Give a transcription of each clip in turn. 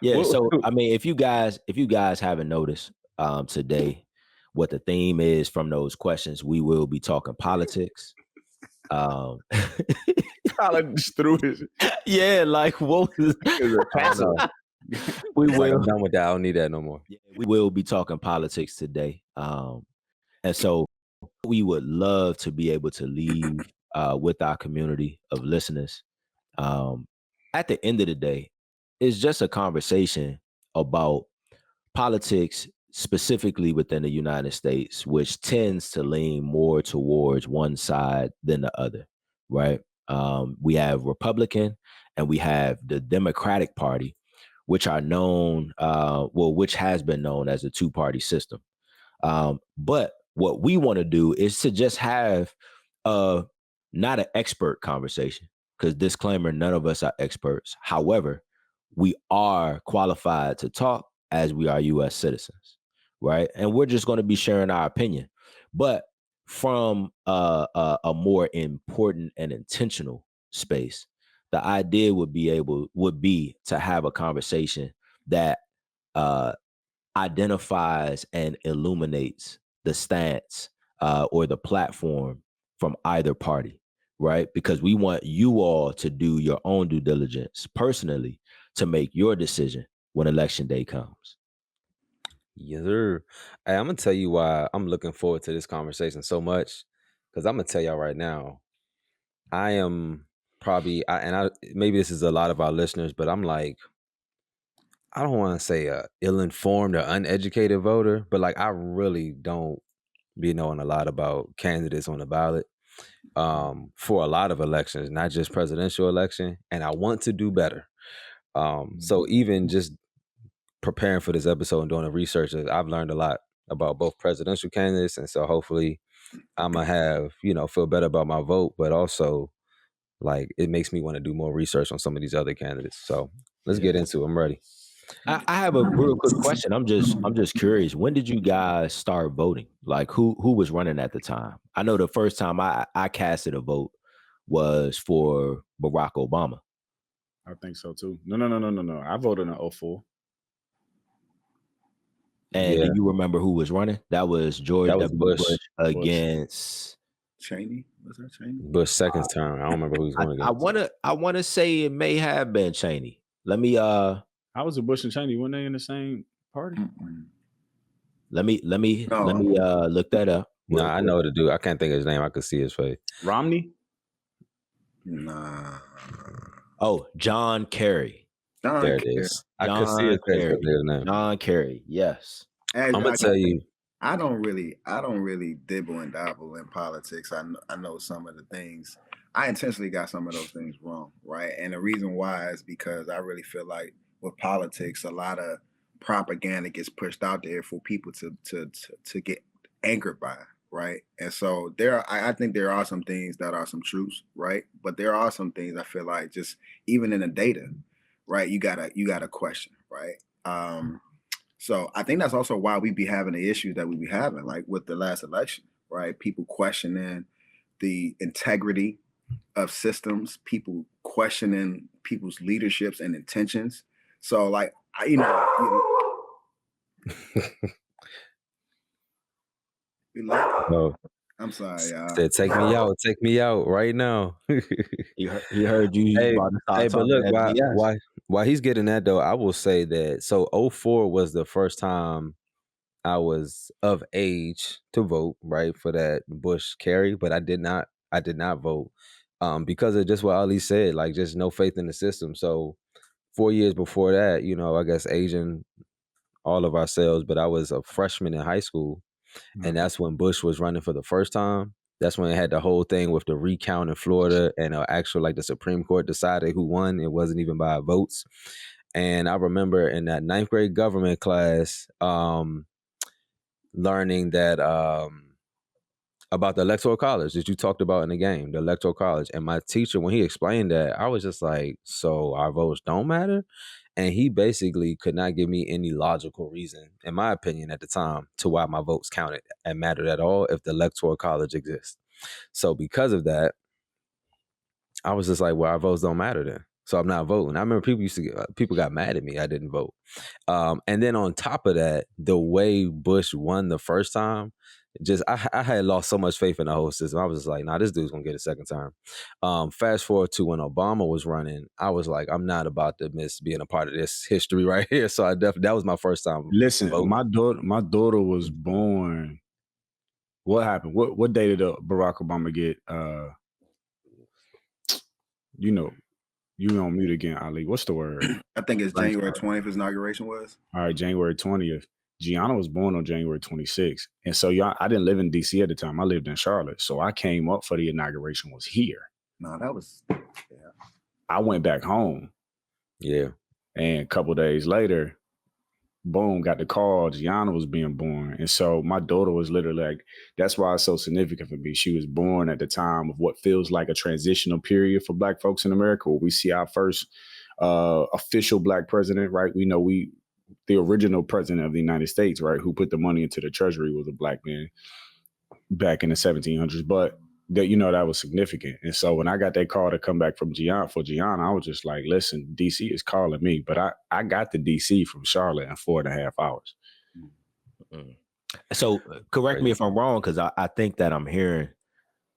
Yeah, What, so I mean, if you guys haven't noticed today, what the theme is from those questions, we will be talking politics. Um, Tyler just threw his yeah, like what was is a I don't tosser. know. we It's like will I'm done with that. I don't need that no more. yeah, we will be talking politics today. And so we would love to be able to leave with our community of listeners. Um, at the end of the day, it's just a conversation about politics, specifically within the United States, which tends to lean more towards one side than the other, right? We have Republican and we have the Democratic Party, which are known, which has been known as a two-party system. But what we want to do is to just have uh not an expert conversation, because disclaimer, none of us are experts. However, we are qualified to talk as we are US citizens, right? And we're just going to be sharing our opinion, but from a more important and intentional space. The idea would be to have a conversation that uh identifies and illuminates the stance or the platform from either party, right? Because we want you all to do your own due diligence personally to make your decision when election day comes. Yes, sir. Hey, I'm gonna tell you why I'm looking forward to this conversation so much. Because I'm gonna tell y'all right now, I am probably, maybe this is a lot of our listeners, but I'm like, I don't want to say a ill-informed or uneducated voter, but like I really don't be knowing a lot about candidates on the ballot for a lot of elections, not just presidential election. And I want to do better. So even just preparing for this episode and doing the research, I've learned a lot about both presidential candidates. And so hopefully I'm gonna have, feel better about my vote, but also like it makes me want to do more research on some of these other candidates. So let's get into it. I'm ready. I have a real quick question. I'm just curious. When did you guys start voting? Like who was running at the time? I know the first time I casted a vote was for Barack Obama. I think so too. No. I voted in 04. And Yeah, do you remember who was running? That was George that was W. Bush. Bush against. Cheney? Was that Cheney? Bush second term. I don't remember who he's going I against. wanna say it may have been Cheney. Let me How was it Bush and Cheney? Weren't they in the same party? let me No. look that up. No, real I quick. know the dude. I can't think of his name. I could see his face. Romney? Nah. Oh, John Kerry. There it is. I could see his face. Kerry. His name. John Kerry. Yes. I'm gonna tell you. I don't really dibble and dabble in politics. I know some of the things. I intentionally got some of those things wrong, right? And the reason why is because I really feel like with politics, a lot of propaganda gets pushed out there for people to get angered by, right? And so I think there are some things that are some truths, right? But there are some things I feel like just even in the data, right? You gotta question, right? So I think that's also why we be having the issues that we be having, like with the last election, right? People questioning the integrity of systems, people questioning people's leaderships and intentions. So, like, No, I'm sorry, y'all. said take me out right now. He heard you Hey, about to start but talking look, FBS. why he's getting that though, I will say that so 04 was the first time I was of age to vote, right, for that Bush Kerry, but I did not vote because of just what Ali said, like just no faith in the system. So 4 years before that, I guess Asian all of ourselves, but I was a freshman in high school, and that's when Bush was running for the first time. That's when it had the whole thing with the recount in Florida, and actual like the Supreme Court decided who won. It wasn't even by votes. And I remember in that ninth grade government class, learning that about the electoral college that you talked about in the game, the electoral college. And my teacher, when he explained that, I was just like, so our votes don't matter? And he basically could not give me any logical reason, in my opinion at the time, to why my votes counted and mattered at all if the electoral college exists. So because of that, I was just like, well, our votes don't matter then. so I'm not voting. I remember people got mad at me. I didn't vote. And then on top of that, the way Bush won the first time, I had lost so much faith in the whole system. I was just like, nah, this dude's gonna get a second term. Fast forward to when Obama was running, I was like, I'm not about to miss being a part of this history right here. So that was my first time. Listen, voting. my daughter was born. What happened? What day did Barack Obama get? You on mute again, Ali. What's the word? I think it's January 20th. His inauguration was. All right, January 20th. Gianna was born on January 26th. And so I didn't live in DC at the time. I lived in Charlotte. So I came up for the inauguration was here. No, that was. Yeah. I went back home. Yeah. And a couple days later, boom, got the call. Gianna was being born. And so my daughter was literally like, that's why it's so significant for me. She was born at the time of what feels like a transitional period for Black folks in America, where we see our first official Black president, right? We know the original president of the United States, right, who put the money into the treasury was a Black man back in the 1700s. But that was significant. And so when I got that call to come back from Gianna, I was just like, listen, DC is calling me. But I got to DC from Charlotte in 4.5 hours. Mm-hmm. So correct me if I'm wrong, because I think that I'm hearing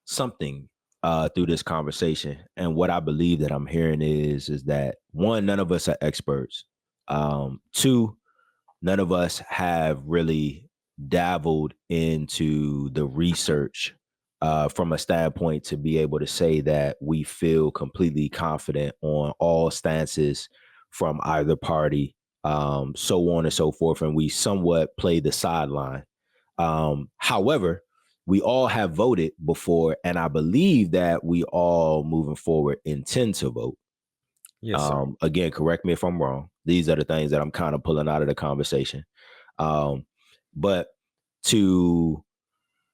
something through this conversation. And what I believe that I'm hearing is that, one, none of us are experts. Two, none of us have really dabbled into the research from a standpoint to be able to say that we feel completely confident on all stances from either party, so on and so forth. And we somewhat play the sideline. However, we all have voted before, and I believe that we all moving forward intend to vote. Yes, sir. Again, correct me if I'm wrong. These are the things that I'm kind of pulling out of the conversation. But to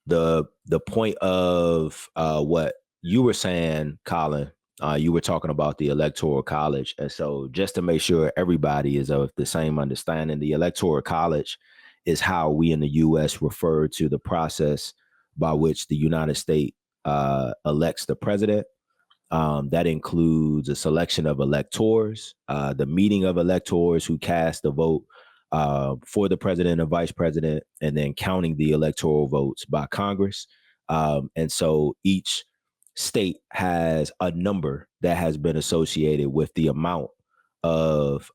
the point of what you were saying, Colin, you were talking about the Electoral College. And so just to make sure everybody is of the same understanding, the Electoral College is how we in the U.S. refer to the process by which the United States elects the president. That includes a selection of electors, the meeting of electors who cast the vote for the president and vice president, and then counting the electoral votes by Congress. And so each state has a number that has been associated with the amount of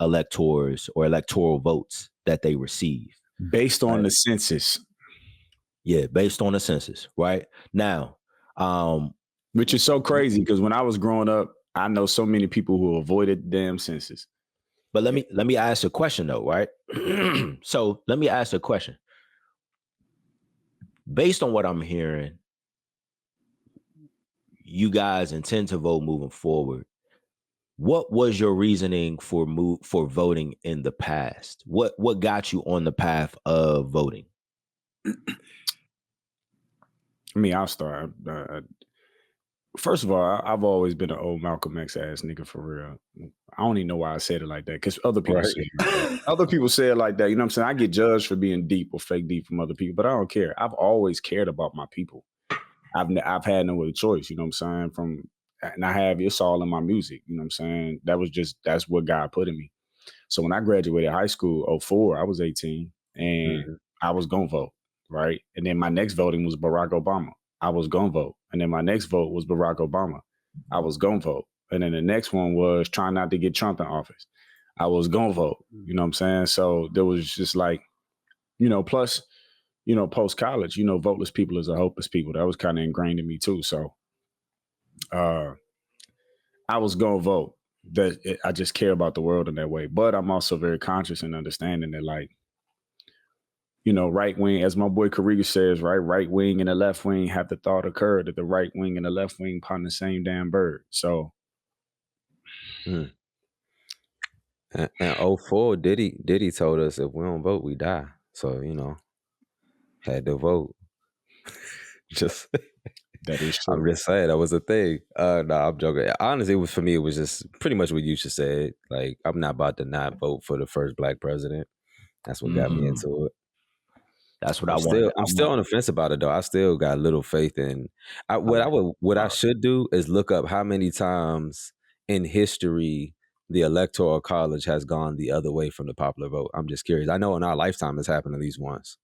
electors or electoral votes that they receive. Based on the census. Yeah, based on the census, right? Now, which is so crazy because when I was growing up, I know so many people who avoided the damn census. But let me ask a question though, right? So let me ask a question. Based on what I'm hearing, you guys intend to vote moving forward. What was your reasoning for voting in the past? What got you on the path of voting? I mean, I'll start. First of all, I've always been an old Malcolm X ass nigga for real. I don't even know why I said it like that because other people say it like that. Other people say it like that. You know what I'm saying? I get judged for being deep or fake deep from other people, but I don't care. I've always cared about my people. I've had no other choice. You know what I'm saying? It's all in my music. You know what I'm saying? That's what God put in me. So when I graduated high school, 2004, I was 18 and I was gonna vote, right? And then my next voting was Barack Obama. I was gonna vote. And then my next vote was Barack Obama. I was gonna vote. And then the next one was trying not to get Trump in office. I was gonna vote. You know what I'm saying? So there was just like, plus, post-college, voteless people is a hopeless people. That was kind of ingrained in me too. So I was gonna vote. I just care about the world in that way. But I'm also very conscious and understanding that, like, right wing, as my boy Kariga says, right wing and the left wing have the thought occur that the right wing and the left wing upon the same damn bird. So. And 2004, Diddy told us if we don't vote, we die. So, had to vote. Just that is true. I'm just saying that was a thing. No, I'm joking. Honestly, for me, it was just pretty much what you just said. Like, I'm not about to not vote for the first Black president. That's what got me into it. That's what I wanted. I'm still on the fence about it though. I still got little faith in. What I should do is look up how many times in history the electoral college has gone the other way from the popular vote? I'm just curious. I know in our lifetime it's happened at least once.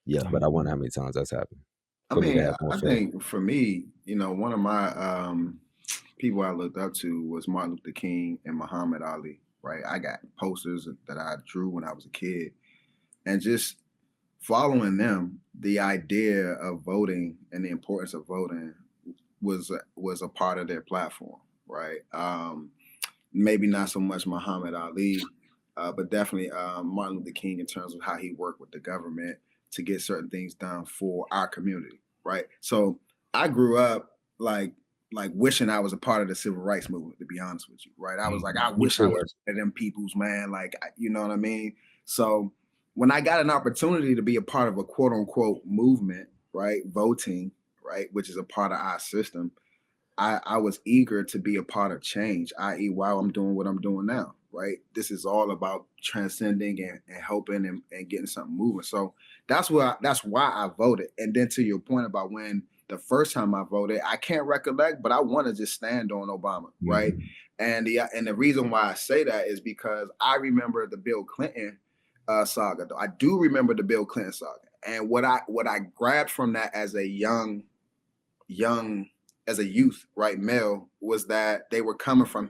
Yeah. But I wonder how many times that's happened. I mean, I think for me, one of my people I looked up to was Martin Luther King and Muhammad Ali, right? I got posters that I drew when I was a kid, and just following them, the idea of voting and the importance of voting was a part of their platform, right? Maybe not so much Muhammad Ali, but definitely Martin Luther King in terms of how he worked with the government to get certain things done for our community, right? So I grew up like wishing I was a part of the civil rights movement, to be honest with you, right? I was like, I wish I was one of them people's, man, like, you know what I mean? So when I got an opportunity to be a part of a quote unquote movement, right, voting, right, which is a part of our system, I was eager to be a part of change, i.e., while I'm doing what I'm doing now, right? This is all about transcending and helping and getting something moving. So that's why I voted. And then to your point about when the first time I voted, I can't recollect, but I want to just stand on Obama, right? And the reason why I say that is because I remember the Bill Clinton saga. Though I do remember the Bill Clinton saga, and what I grabbed from that as a young as a youth, right, male, was that they were coming for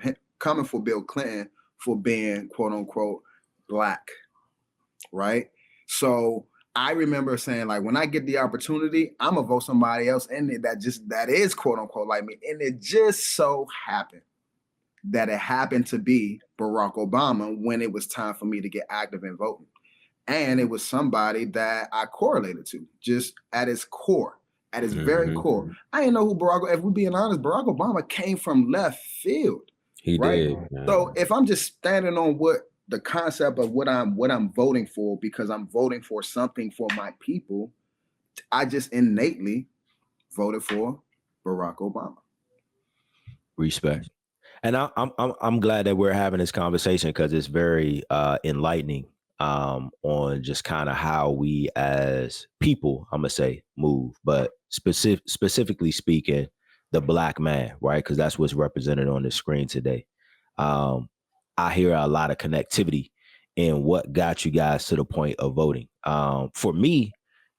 Bill Clinton for being quote unquote black, right? So I remember saying, like, when I get the opportunity, I'm gonna vote somebody else in there that is quote unquote like me. And it just so happened that it happened to be Barack Obama when it was time for me to get active in voting. And it was somebody that I correlated to just at its core. At its very core. I didn't know who if we're being honest, Barack Obama came from left field. He right? did. So if I'm just standing on what the concept of what I'm voting for, because I'm voting for something for my people, I just innately voted for Barack Obama. Respect. And I'm glad that we're having this conversation because it's very enlightening on just kind of how we as people, I'm gonna say, move, but specifically speaking, the black man, right? Because that's what's represented on the screen today. I hear a lot of connectivity in what got you guys to the point of voting. For me,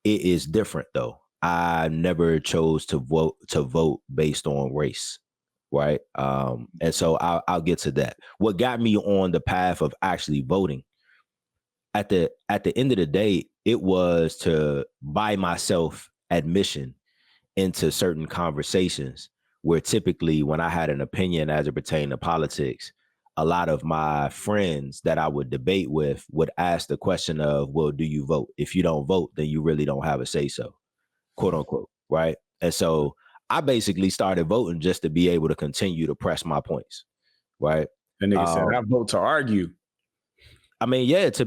it is different though. I never chose to vote based on race. Right. And so I'll get to that. What got me on the path of actually voting at the end of the day, it was to buy myself admission into certain conversations where typically when I had an opinion as it pertained to politics, a lot of my friends that I would debate with would ask the question of, well, do you vote? If you don't vote, then you really don't have a say so, quote unquote. Right. And so I basically started voting just to be able to continue to press my points, right? The nigga said, "I vote to argue." I mean, yeah, to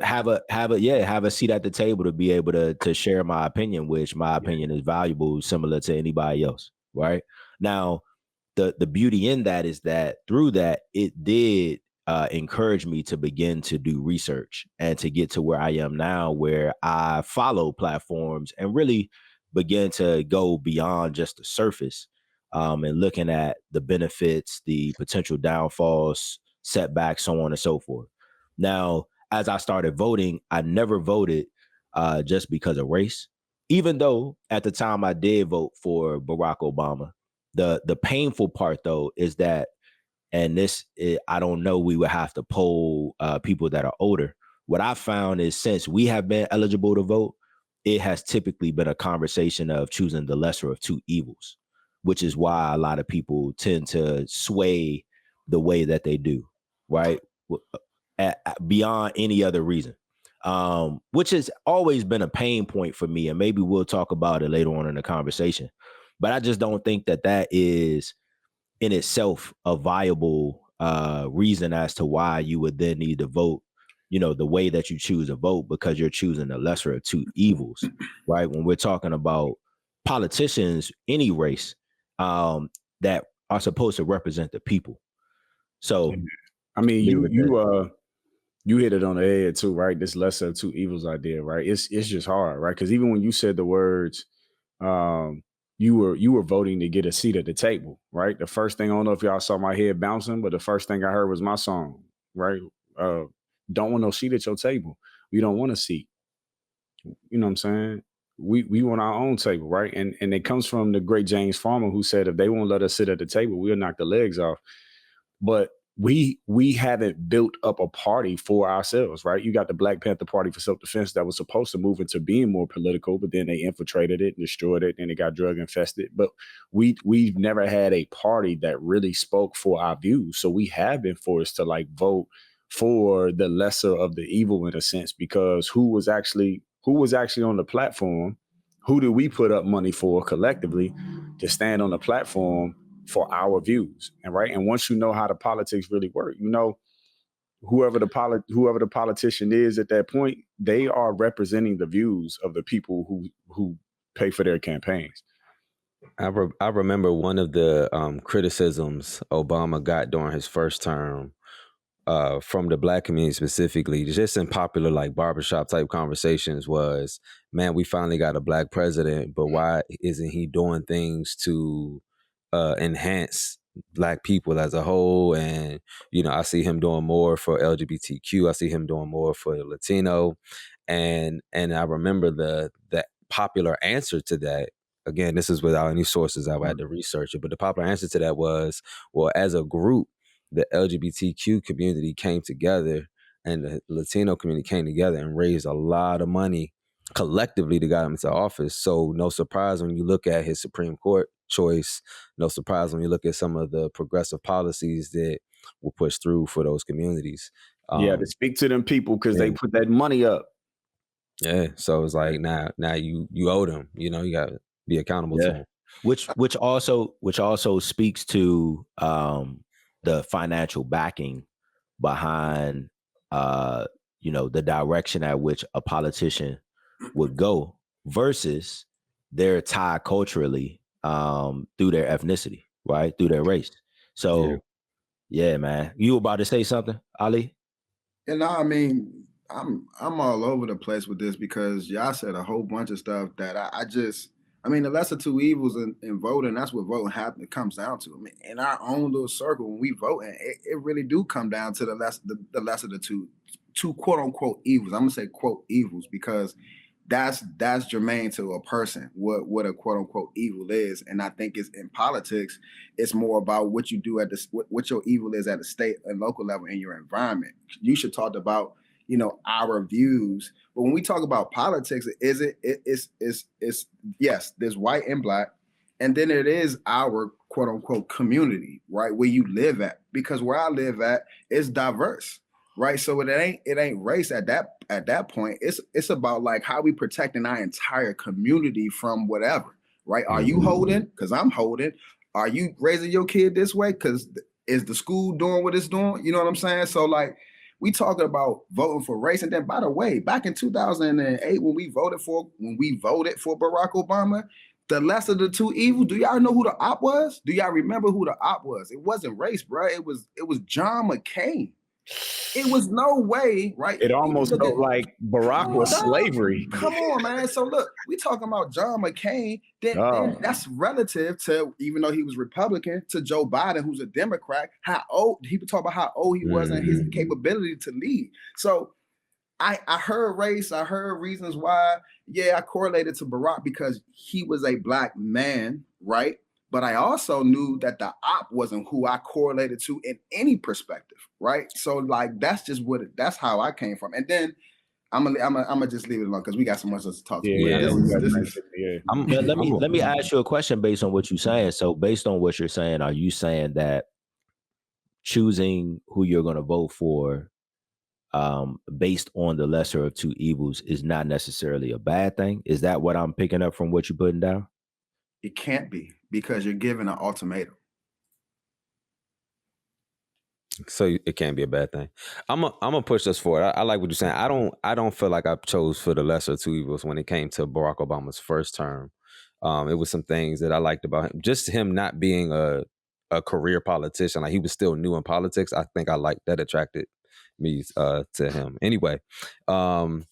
have a seat at the table to be able to share my opinion, which my opinion is valuable, similar to anybody else, right? Now, the beauty in that is that through that, it did encourage me to begin to do research and to get to where I am now, where I follow platforms and really begin to go beyond just the surface and looking at the benefits, the potential downfalls, setbacks, so on and so forth. Now, as I started voting, I never voted just because of race, even though at the time I did vote for Barack Obama. The painful part, though, is that, and I don't know, we would have to poll people that are older. What I found is since we have been eligible to vote, it has typically been a conversation of choosing the lesser of two evils, which is why a lot of people tend to sway the way that they do, right? Beyond any other reason, which has always been a pain point for me. And maybe we'll talk about it later on in the conversation. But I just don't think that is in itself a viable reason as to why you would then need to vote, the way that you choose to vote, because you're choosing the lesser of two evils, right? When we're talking about politicians, any race, that are supposed to represent the people. So, I mean, you hit it on the head too, right? This lesser of two evils idea, right? It's just hard, right? Because even when you said the words, you were voting to get a seat at the table, right? The first thing, I don't know if y'all saw my head bouncing, but the first thing I heard was my song, right? Don't want no seat at your table. We don't want a seat. You know what I'm saying? We want our own table, right? And it comes from the great James Farmer, who said, if they won't let us sit at the table, we'll knock the legs off. But we haven't built up a party for ourselves, right? You got the Black Panther Party for Self-Defense that was supposed to move into being more political, but then they infiltrated it and destroyed it, and it got drug infested. But we've never had a party that really spoke for our views. So we have been forced to like vote for the lesser of the evil in a sense, because who was actually on the platform? Who did we put up money for collectively to stand on the platform for our views? And right. And once you know how the politics really work, you know, whoever the politician is at that point, they are representing the views of the people who pay for their campaigns. I remember one of the criticisms Obama got during his first term from the Black community specifically, just in popular like barbershop type conversations, was, man, we finally got a Black president, but why isn't he doing things to enhance Black people as a whole? And, you know, I see him doing more for LGBTQ. I see him doing more for Latino. And I remember the popular answer to that. Again, this is without any sources. I've had to research it, but the popular answer to that was, well, as a group, the LGBTQ community came together and the Latino community came together and raised a lot of money collectively to get him into office. So no surprise when you look at his Supreme Court choice, no surprise when you look at some of the progressive policies that were pushed through for those communities. To speak to them people because they put that money up. Yeah, so it's like now you owe them. You know, you got to be accountable to them. Which also speaks to the financial backing behind you know, the direction at which a politician would go versus their tie culturally through their ethnicity, right? Through their race. So yeah, man. You about to say something, Ali? And I mean, I'm all over the place with this because y'all said a whole bunch of stuff that I mean, the lesser two evils in voting, that's what voting comes down to. I mean, in our own little circle, when we vote, it really do come down to the lesser of the two quote unquote evils. I'm gonna say quote evils because that's germane to a person, what a quote unquote evil is. And I think it's in politics, it's more about what you do what your evil is at the state and local level in your environment. You should talk about, you know, our views. But when we talk about politics, it's yes, there's white and Black, and then it is our quote unquote community, right? Where you live at, because where I live at is diverse, right? So it ain't race at that point. It's about like how we protecting our entire community from whatever, right? Are you holding? Because I'm holding. Are you raising your kid this way? Because is the school doing what it's doing? You know what I'm saying? So like, we talking about voting for race. And then by the way, back in 2008, when we voted for Barack Obama, the lesser of the two evils, do y'all know who the op was? Do y'all remember who the op was? It wasn't race, bro. It was John McCain. It was no way, right? It almost felt like Barack was slavery. Come on, man. So look, we talking about John McCain. Then that's relative to, even though he was Republican, to Joe Biden, who's a Democrat. How old he would talk about how old he was and his capability to lead. So I heard race. I heard reasons why. Yeah, I correlated to Barack because he was a Black man, right? But I also knew that the op wasn't who I correlated to in any perspective, right? So like that's how I came from. And then I'm gonna just leave it alone because we got so much else to talk about. Let me ask you a question based on what you're saying. So based on what you're saying, are you saying that choosing who you're going to vote for based on the lesser of two evils is not necessarily a bad thing? Is that what I'm picking up from what you're putting down? It can't be, because you're given an ultimatum. So it can't be a bad thing. I'm gonna push this forward. I like what you're saying. I don't feel like I chose for the lesser of two evils when it came to Barack Obama's first term. It was some things that I liked about him. Just him not being a career politician. Like, he was still new in politics. I think I liked that, attracted me to him. Anyway, so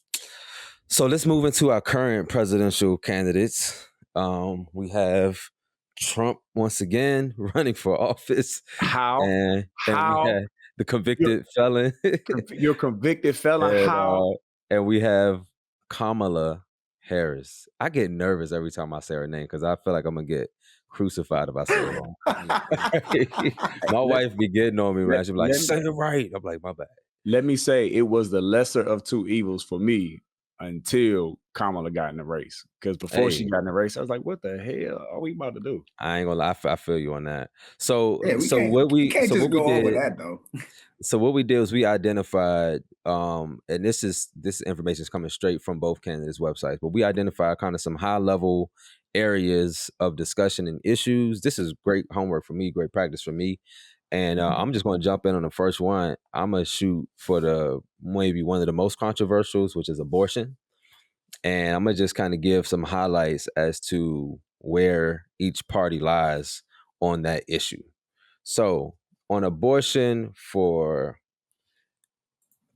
let's move into our current presidential candidates. We have Trump once again running for office. How? And we have the convicted felon. You're convicted felon. How? And we have Kamala Harris. I get nervous every time I say her name because I feel like I'm gonna get crucified if I say it wrong. My wife be getting on me, man. She'll be like, say it right. I'm like, my bad. Let me say it was the lesser of two evils for me until Kamala got in the race. Because before she got in the race, I was like, what the hell are we about to do? I ain't gonna lie, I feel you on that. So what we did, that though. So what we did was we identified, and this information is coming straight from both candidates' websites, but we identified kind of some high level areas of discussion and issues. This is great homework for me, great practice for me. And I'm just going to jump in on the first one. I'm going to shoot for maybe one of the most controversials, which is abortion. And I'm going to just kind of give some highlights as to where each party lies on that issue. So on abortion for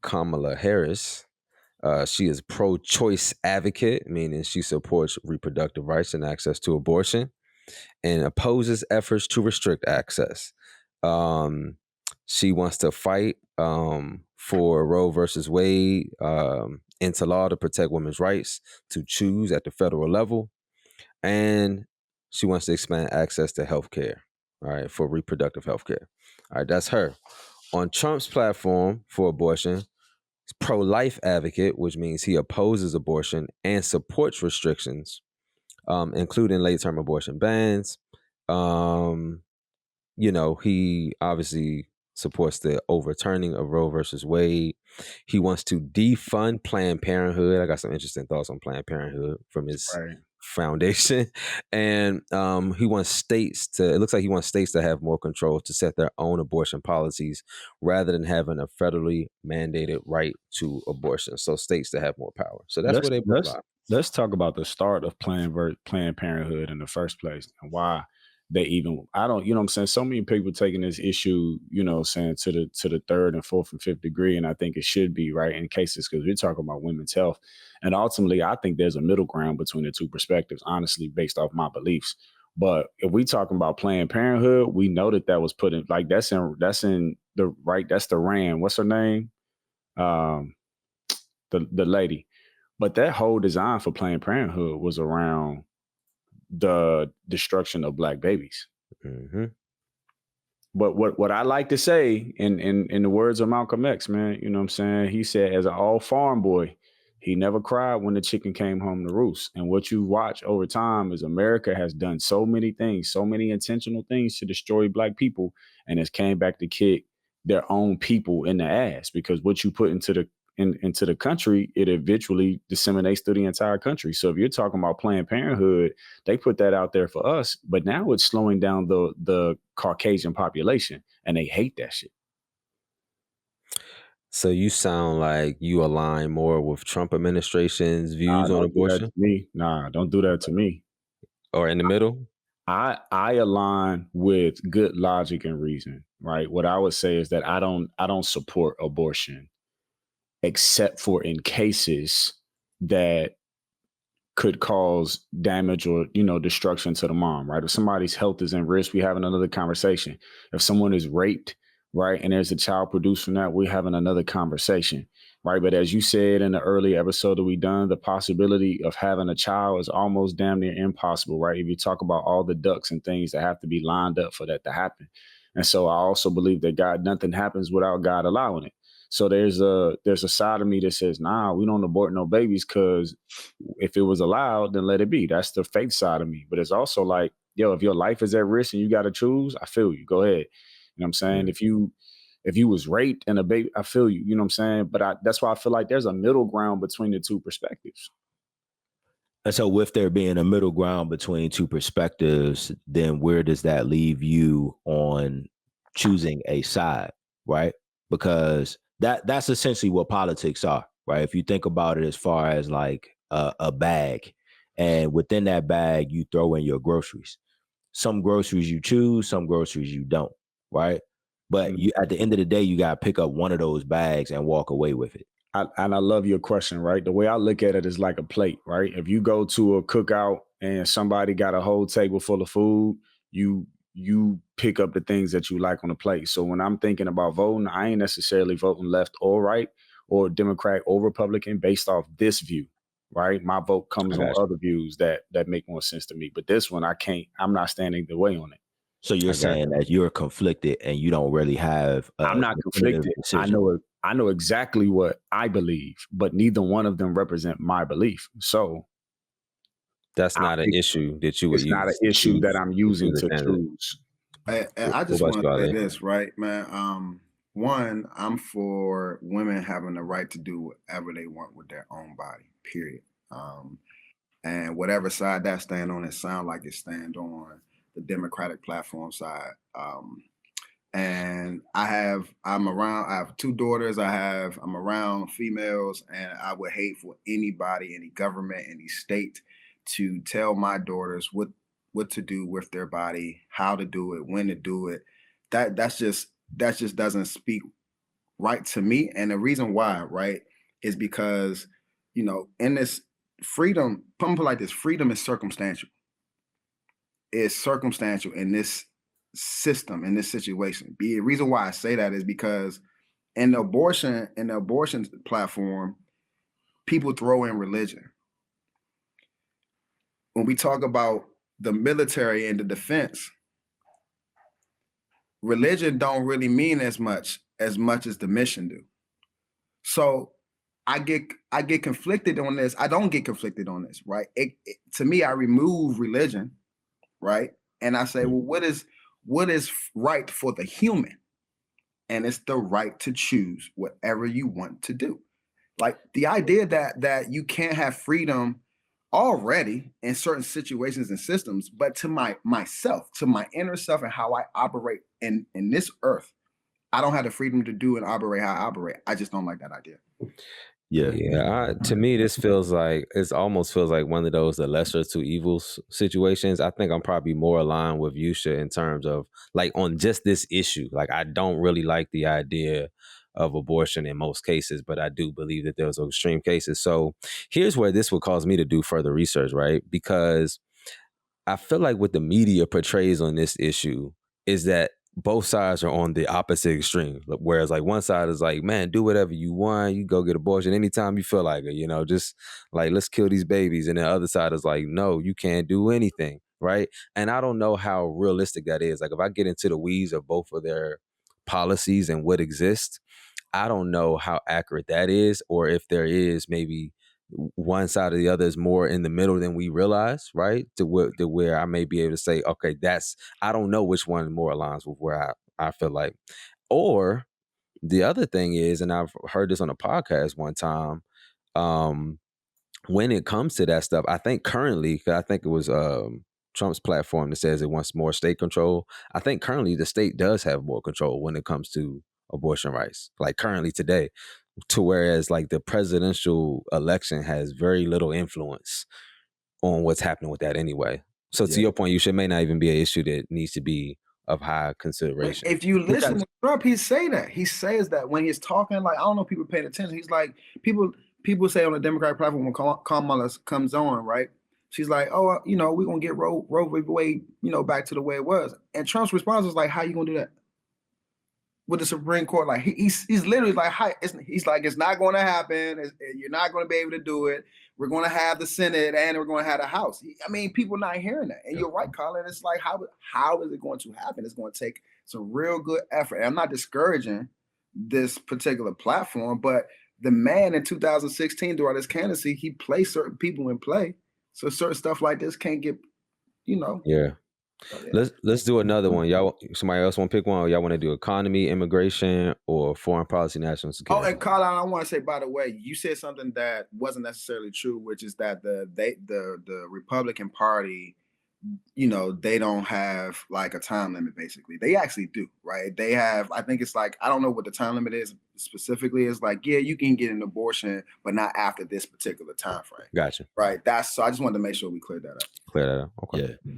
Kamala Harris, she is pro-choice advocate, meaning she supports reproductive rights and access to abortion and opposes efforts to restrict access. She wants to fight for Roe versus Wade into law to protect women's rights to choose at the federal level. And she wants to expand access to healthcare, right, for reproductive healthcare. All right, that's her. On Trump's platform for abortion, he's pro-life advocate, which means he opposes abortion and supports restrictions, including late-term abortion bans. He obviously supports the overturning of Roe versus Wade. He wants to defund Planned Parenthood. I got some interesting thoughts on Planned Parenthood from his foundation. And it looks like he wants states to have more control to set their own abortion policies rather than having a federally mandated right to abortion. So states to have more power. So that's what they provide. Let's talk about the start of Planned Parenthood in the first place and why they even, so many people taking this issue, saying to the third and fourth and fifth degree. And I think it should be right in cases because we're talking about women's health. And ultimately, I think there's a middle ground between the two perspectives, honestly, based off my beliefs. But if we talking about Planned Parenthood, we know that was put in, like that's in the right. That's the RAND. What's her name? The lady. But that whole design for Planned Parenthood was around the destruction of Black babies. Mm-hmm. But what I like to say in the words of Malcolm X, man, you know what I'm saying? He said, as an all farm boy, he never cried when the chicken came home to roost. And what you watch over time is America has done so many things, so many intentional things to destroy Black people, and it's came back to kick their own people in the ass, because what you put into the country, it eventually disseminates through the entire country. So if you're talking about Planned Parenthood, they put that out there for us, but now it's slowing down the Caucasian population, and they hate that shit. So you sound like you align more with Trump administration's views on abortion? Don't do that to me. Or in the middle? I align with good logic and reason, right? What I would say is that I don't support abortion except for in cases that could cause damage or, destruction to the mom, right? If somebody's health is in risk, we having another conversation. If someone is raped, right, and there's a child produced from that, we're having another conversation, right? But as you said in the early episode that we done, the possibility of having a child is almost damn near impossible, right? If you talk about all the ducks and things that have to be lined up for that to happen. And so I also believe that nothing happens without God allowing it. So there's a side of me that says, nah, we don't abort no babies, because if it was allowed, then let it be. That's the faith side of me. But it's also like, yo, if your life is at risk and you got to choose, I feel you. Go ahead. You know what I'm saying? Mm-hmm. If you was raped and a baby, I feel you. You know what I'm saying? But that's why I feel like there's a middle ground between the two perspectives. And so with there being a middle ground between two perspectives, then where does that leave you on choosing a side, right? Because that's essentially what politics are, right? If you think about it as far as like a bag, and within that bag, you throw in your groceries. Some groceries you choose, some groceries you don't, right? But you, at the end of the day, you got to pick up one of those bags and walk away with it. And I love your question, right? The way I look at it is like a plate, right? If you go to a cookout and somebody got a whole table full of food, you pick up the things that you like on the plate. So when I'm thinking about voting, I ain't necessarily voting left or right or Democrat or Republican based off this view, right? My vote comes on other views that make more sense to me. But this one, I'm not standing the way on it. So you're saying that you're conflicted and you don't really have I'm not conflicted. decision. I know exactly what I believe, but neither one of them represent my belief. So that's not an issue that you would use. It's not an issue that I'm using to choose. I just want to say this, right, man? One, I'm for women having the right to do whatever they want with their own body, period. And whatever side that stand on, it sound like it stand on the Democratic platform side. And I have 2 daughters. I'm around females, and I would hate for anybody, any government, any state to tell my daughters what to do with their body, how to do it, when to do it. That just doesn't speak right to me. And the reason why, right, is because, in this freedom, put it like this, freedom is circumstantial. It's circumstantial in this system, in this situation. The reason why I say that is because in the abortion platform, people throw in religion. When we talk about the military and the defense, religion don't really mean as much as the mission do. So I get conflicted on this. I don't get conflicted on this, right? To me, I remove religion, right? And I say, well, what is right for the human? And it's the right to choose whatever you want to do. Like the idea that you can't have freedom already in certain situations and systems, but to myself, to my inner self and how I operate in this earth, I don't have the freedom to do and operate how I operate. I just don't like that idea. Yeah. To me, this almost feels like one of those the lesser two evils situations. I think I'm probably more aligned with Yusha in terms of like on just this issue. Like I don't really like the idea of abortion in most cases, but I do believe that there's extreme cases. So here's where this would cause me to do further research, right? Because I feel like what the media portrays on this issue is that both sides are on the opposite extreme. Whereas like one side is like, man, do whatever you want. You go get abortion anytime you feel like it, just like, let's kill these babies. And the other side is like, no, you can't do anything. Right. And I don't know how realistic that is. Like if I get into the weeds of both of their policies and what exists, I don't know how accurate that is, or if there is maybe one side or the other is more in the middle than we realize, right? To where I may be able to say, okay, I don't know which one more aligns with where I feel like. Or the other thing is, and I've heard this on a podcast one time, when it comes to that stuff, I think currently, I think it was Trump's platform that says it wants more state control. I think currently the state does have more control when it comes to abortion rights, like currently today. To whereas like the presidential election has very little influence on what's happening with that anyway. So to your point, may not even be an issue that needs to be of high consideration. If you listen to Trump, he says that when he's talking, like, I don't know if people paying attention. He's like, people say on the Democratic platform when Kamala comes on, right? She's like, oh, we're going to get Roe v. Wade, back to the way it was. And Trump's response was like, how you going to do that? With the Supreme Court, like he's literally like, he's like, it's not going to happen. You're not going to be able to do it. We're going to have the Senate and we're going to have the House. People not hearing that. And you're right, Colin. It's like, how is it going to happen? It's going to take some real good effort. And I'm not discouraging this particular platform, but the man in 2016 throughout his candidacy, he placed certain people in play. So certain stuff like this can't get, Yeah. Let's do another one. Y'all, somebody else want to pick one? Or y'all want to do economy, immigration, or foreign policy, national security? Oh, and Colin, I want to say, by the way, you said something that wasn't necessarily true, which is that the Republican Party, they don't have like a time limit. Basically, they actually do, right? They have. I think it's like, I don't know what the time limit is specifically. It's like, yeah, you can get an abortion, but not after this particular time frame. Gotcha. Right. So I just wanted to make sure we cleared that up. Okay. Yeah.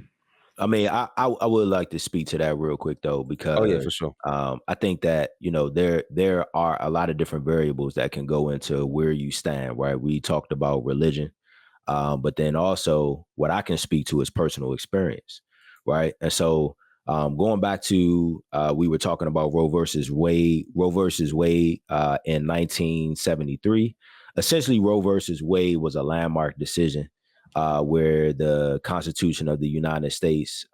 I mean, I would like to speak to that real quick though, because for sure. I think that there are a lot of different variables that can go into where you stand. Right, we talked about religion, But then also what I can speak to is personal experience, right? And so going back to we were talking about Roe versus Wade in 1973. Essentially, Roe versus Wade was a landmark decision where the Constitution of the United States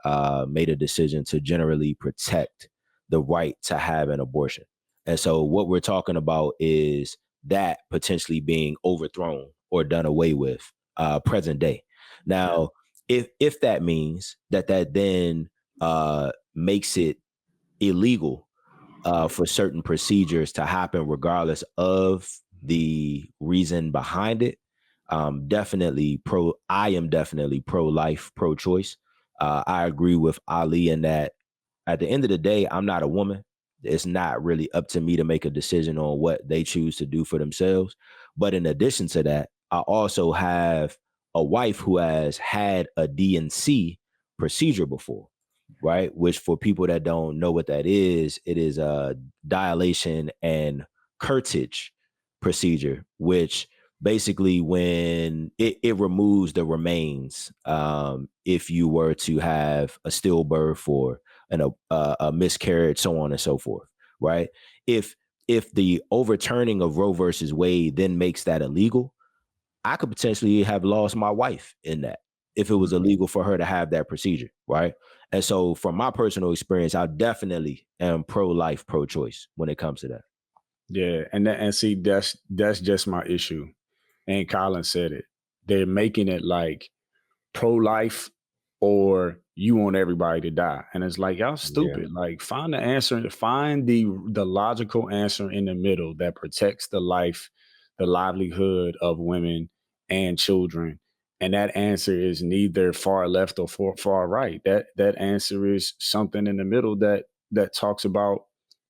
made a decision to generally protect the right to have an abortion. And so what we're talking about is that potentially being overthrown or done away with present day. Now, if that means that then makes it illegal for certain procedures to happen regardless of the reason behind it, I am definitely pro-life, pro-choice. I agree with Ali in that at the end of the day, I'm not a woman. It's not really up to me to make a decision on what they choose to do for themselves. But in addition to that, I also have a wife who has had a DNC procedure before, right? Which for people that don't know what that is, it is a dilation and curettage procedure, which basically when it removes the remains if you were to have a stillbirth or a miscarriage, so on and so forth, right? If the overturning of Roe versus Wade then makes that illegal, I could potentially have lost my wife in that if it was illegal for her to have that procedure, right? And so from my personal experience, I definitely am pro-life, pro-choice when it comes to that. Yeah, and see, that's just my issue. And Colin said it. They're making it like pro-life or you want everybody to die. And it's like, y'all stupid. Yeah. Like find the answer, find the logical answer in the middle that protects the life, the livelihood of women and children. And that answer is neither far left or far right. That answer is something in the middle that talks about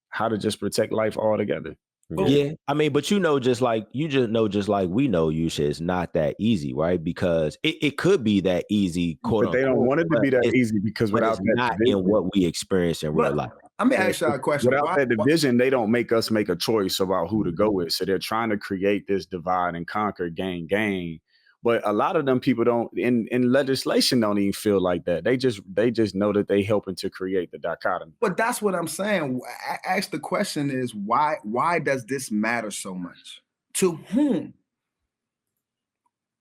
how to just protect life altogether. Yeah, I mean, but just like we know, Yusha, it's not that easy, right? Because it could be that easy, quote but unquote. They don't want it to be that easy because without it's not in what we experience in real life. Let me ask you a question. Without that division, they don't make us make a choice about who to go with. So they're trying to create this divide and conquer, gang. But a lot of them people don't in legislation don't even feel like that. They just know that they helping to create the dichotomy. But that's what I'm saying. Ask the question is why does this matter so much? To whom?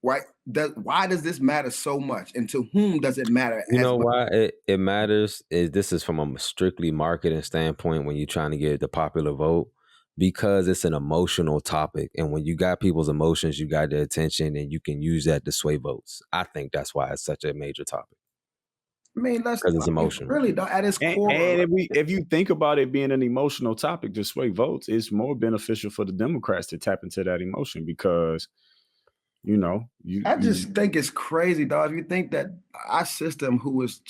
Right? Why does this matter so much? And to whom does it matter? You know why it matters is this is from a strictly marketing standpoint when you're trying to get the popular vote. Because it's an emotional topic. And when you got people's emotions, you got their attention and you can use that to sway votes. I think that's why it's such a major topic. I mean, because it's emotional. Really, at its core. And if you think about it being an emotional topic to sway votes, it's more beneficial for the Democrats to tap into that emotion because, I just think it's crazy, dog. If you think that our system, who is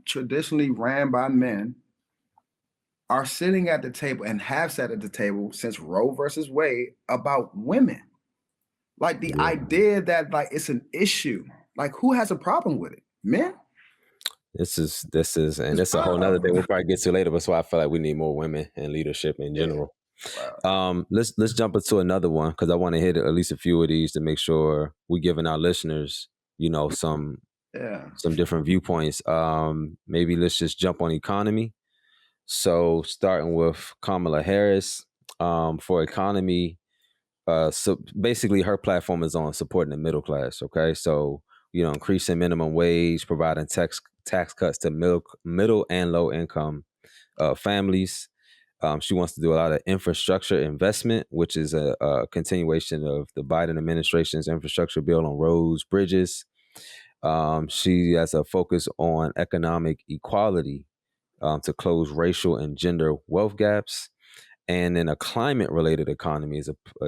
traditionally ran by men, are sitting at the table and have sat at the table since Roe versus Wade about women. Like the idea that like it's an issue. Like who has a problem with it? Men? This is and it's a whole nother thing we'll probably get to later, but so I feel like we need more women in leadership in general. Wow. Let's jump into another one because I want to hit at least a few of these to make sure we're giving our listeners, some different viewpoints. Maybe let's just jump on economy. So starting with Kamala Harris, for economy, so basically her platform is on supporting the middle class. Okay, so increasing minimum wage, providing tax cuts to middle and low income families. She wants to do a lot of infrastructure investment, which is a continuation of the Biden administration's infrastructure bill on roads, bridges. She has a focus on economic equality. To close racial and gender wealth gaps. And in a climate-related economy,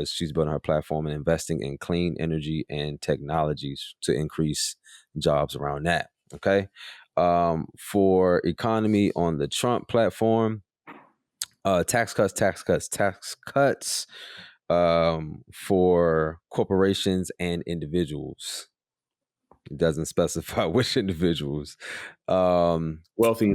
she's building her platform and investing in clean energy and technologies to increase jobs around that. Okay. For economy on the Trump platform, tax cuts for corporations and individuals. It doesn't specify which individuals. Wealthy,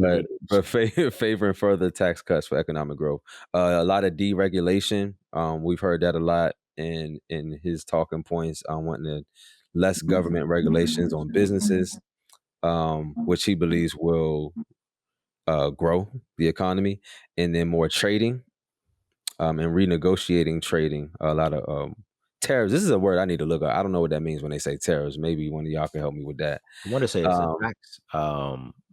but favoring further tax cuts for economic growth. A lot of deregulation. We've heard that a lot in his talking points on wanting less government regulations on businesses, which he believes will grow the economy, and then more trading, and renegotiating trading. A lot of tariffs. This is a word I need to look up. I don't know what that means when they say tariffs. Maybe one of y'all can help me with that. I want to say it's a tax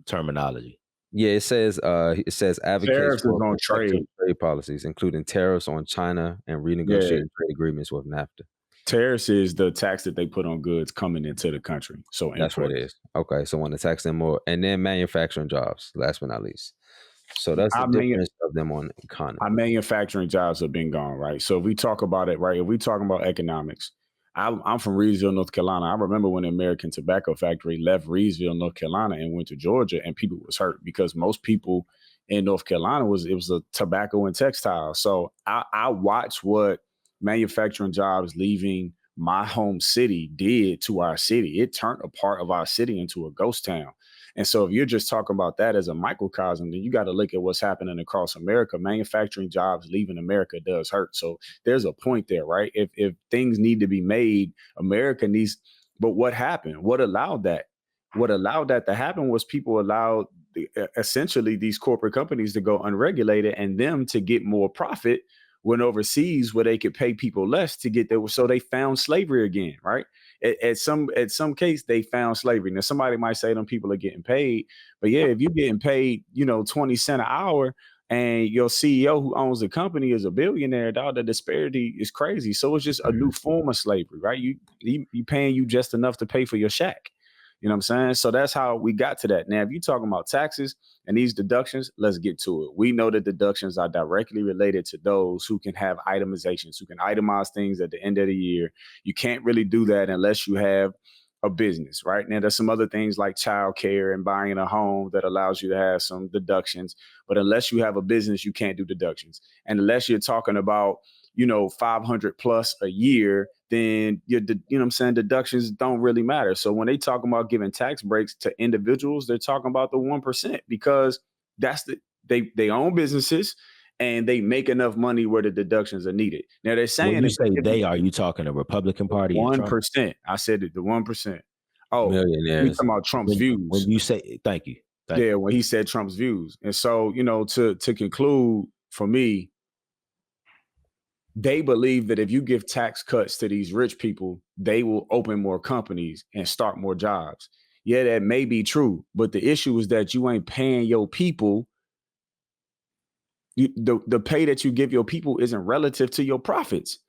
terminology. Yeah, it says advocates Tariffs is for on protective trade. trade policies, including tariffs on China and Yeah. renegotiating trade agreements with NAFTA. Tariffs is the tax that they put on goods coming into the country. So That's what it imports. is. Okay, so want to tax them more, and then manufacturing jobs, last but not least. So that's the difference of them on economy. Our manufacturing jobs have been gone, right? So if we talk about it, right, if we talking about economics, I'm from Reedsville, North Carolina. I remember when the American Tobacco Factory left Reedsville, North Carolina, and went to Georgia, and people was hurt because most people in North Carolina was a tobacco and textile. So I watched what manufacturing jobs leaving my home city did to our city. It turned a part of our city into a ghost town. And so if you're just talking about that as a microcosm, then you got to look at what's happening across America. Manufacturing jobs leaving America does hurt. So there's a point there, right? If things need to be made, America needs. But what happened? What allowed that? What allowed that to happen was people allowed essentially these corporate companies to go unregulated and them to get more profit when overseas where they could pay people less to get there. So they found slavery again, right? At some case, they found slavery. Now, somebody might say them people are getting paid, but yeah, if you're getting paid, 20 cents an hour and your CEO who owns the company is a billionaire, dog, the disparity is crazy. So it's just a new form of slavery, right? You paying you just enough to pay for your shack. You know what I'm saying? So that's how we got to that. Now, if you're talking about taxes and these deductions, let's get to it. We know that deductions are directly related to those who can have itemizations, who can itemize things at the end of the year. You can't really do that unless you have a business, right? Now, there's some other things like childcare and buying a home that allows you to have some deductions. But unless you have a business, you can't do deductions. And unless you're talking about 500 plus a year, then deductions don't really matter. So when they talk about giving tax breaks to individuals, they're talking about the 1% because that's they own businesses and they make enough money where the deductions are needed. Now they're saying when you say they, are you talking the Republican Party? 1%. I said it, the 1%. Oh, millionaires. we talking about Trump's views. When you say thank you. When he said Trump's views. And so, to conclude for me, they believe that if you give tax cuts to these rich people, they will open more companies and start more jobs. Yeah, that may be true. But the issue is that you ain't paying your people. The pay that you give your people isn't relative to your profits.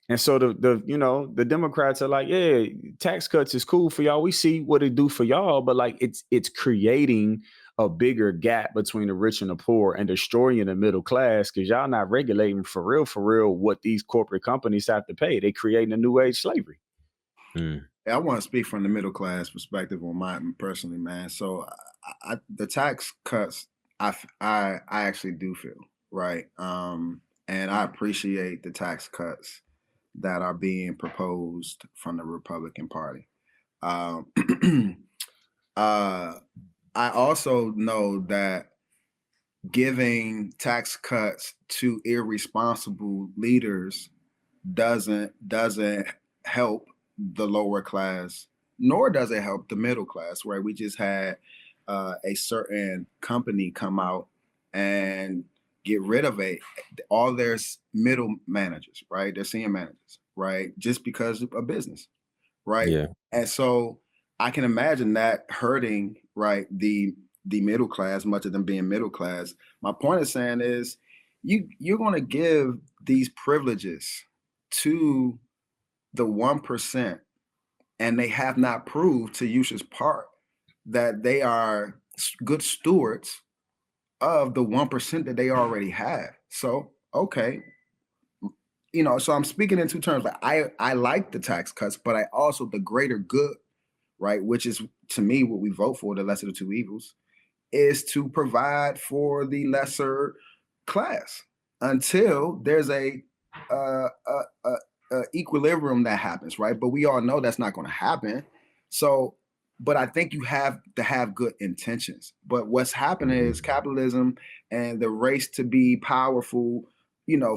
And so the Democrats are like, yeah, tax cuts is cool for y'all. We see what it do for y'all, but like it's creating a bigger gap between the rich and the poor and destroying the middle class because y'all not regulating for real what these corporate companies have to pay. They creating a new age slavery. I want to speak from the middle class perspective on mine personally, man. So the tax cuts, I actually do feel right, and I appreciate the tax cuts that are being proposed from the Republican Party. I also know that giving tax cuts to irresponsible leaders doesn't help the lower class, nor does it help the middle class, right? We just had a certain company come out and get rid of all their middle managers, right? Their senior managers, right? Just because of a business, right? Yeah. And so I can imagine that hurting, right, the middle class, much of them being middle class. My point of saying is you're going to give these privileges to the 1%, and they have not proved, to Yusha's part, that they are good stewards of the 1% that they already have. So, okay. So I'm speaking in two terms. Like I like the tax cuts, but I also the greater good, right? Which is to me what we vote for, the lesser of the two evils, is to provide for the lesser class until there's a equilibrium that happens, right? But we all know that's not going to happen. So, but I think you have to have good intentions. But what's happening is capitalism and the race to be powerful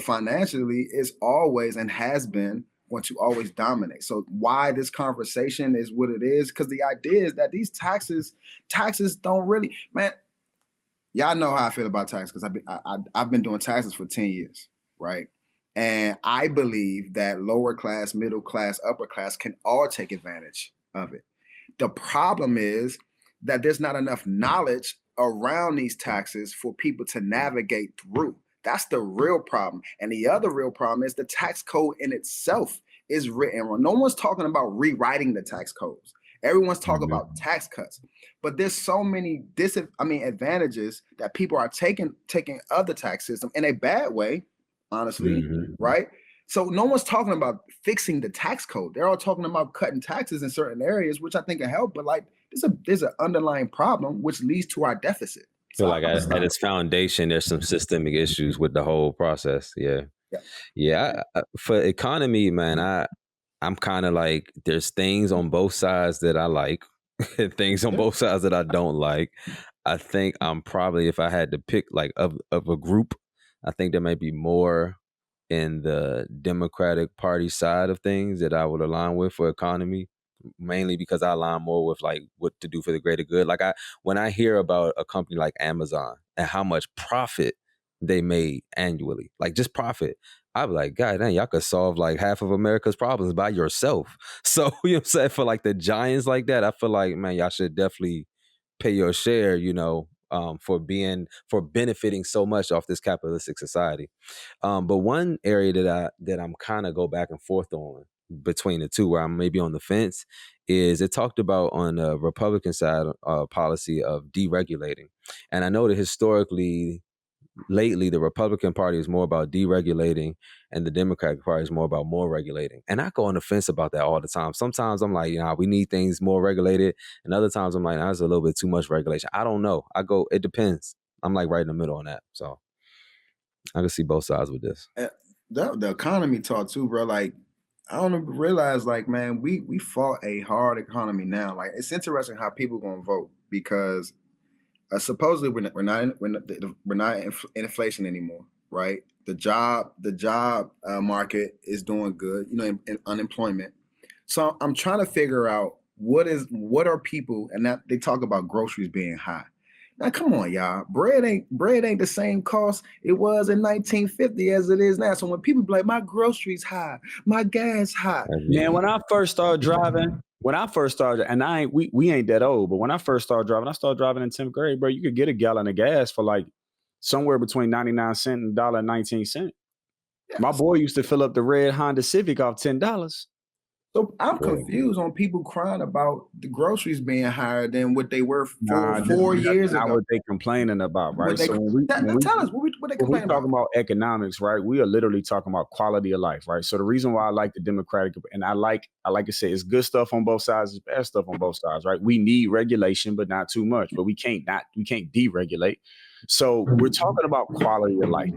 financially is always and has been going to always dominate. So why this conversation is what it is? Because the idea is that these taxes don't really, man. Y'all know how I feel about taxes because I've been doing taxes for 10 years, right? And I believe that lower class, middle class, upper class can all take advantage of it. The problem is that there's not enough knowledge around these taxes for people to navigate through. That's the real problem. And the other real problem is the tax code in itself is written wrong. No one's talking about rewriting the tax codes. Everyone's talking about tax cuts. But there's so many advantages that people are taking of the tax system in a bad way, honestly, right? So no one's talking about fixing the tax code. They're all talking about cutting taxes in certain areas, which I think can help. But like, there's an underlying problem which leads to our deficit. I feel like at its foundation, there's some systemic issues with the whole process. Yeah. For economy, man, I'm kind of like, there's things on both sides that I like, and things on both sides that I don't like. I think I'm probably, if I had to pick like of a group, I think there may be more in the Democratic Party side of things that I would align with for economy, mainly because I align more with like what to do for the greater good. Like when I hear about a company like Amazon and how much profit they made annually, like just profit, I'd be like, God dang, y'all could solve like half of America's problems by yourself. So, you know what I'm saying? For like the giants like that, I feel like, man, y'all should definitely pay your share, for benefiting so much off this capitalistic society. But one area that I'm kind of go back and forth on between the two, where I'm maybe on the fence, is it talked about on the Republican side policy of deregulating. And I know that historically, lately, the Republican Party is more about deregulating and the Democratic Party is more about more regulating. And I go on the fence about that all the time. Sometimes I'm like, we need things more regulated. And other times I'm like, that's a little bit too much regulation. I don't know. It depends. I'm like right in the middle on that. So I can see both sides with this. The economy talk too, bro. Like, I don't realize, like, man, we fought a hard economy now. Like, it's interesting how people gonna vote because supposedly we're not in inflation anymore, right? The job market is doing good, in unemployment. So I'm trying to figure out what are people, and that they talk about groceries being high. Now, come on, y'all. Bread ain't the same cost it was in 1950 as it is now. So when people be like, my groceries high, my gas high. Man, when I first started driving, and we ain't that old, but when I first started driving, I started driving in 10th grade, bro. You could get a gallon of gas for like somewhere between 99 cents and $1.19. Yeah. My boy used to fill up the red Honda Civic off $10. So I'm confused on people crying about the groceries being higher than what they were 4 years ago. Not what they complaining about, right? Tell us what they complaining about. Talking about economics, right? We are literally talking about quality of life, right? So the reason why I like the Democratic, and I like to say, it's good stuff on both sides, it's bad stuff on both sides, right? We need regulation, but not too much. But we can't deregulate. So we're talking about quality of life,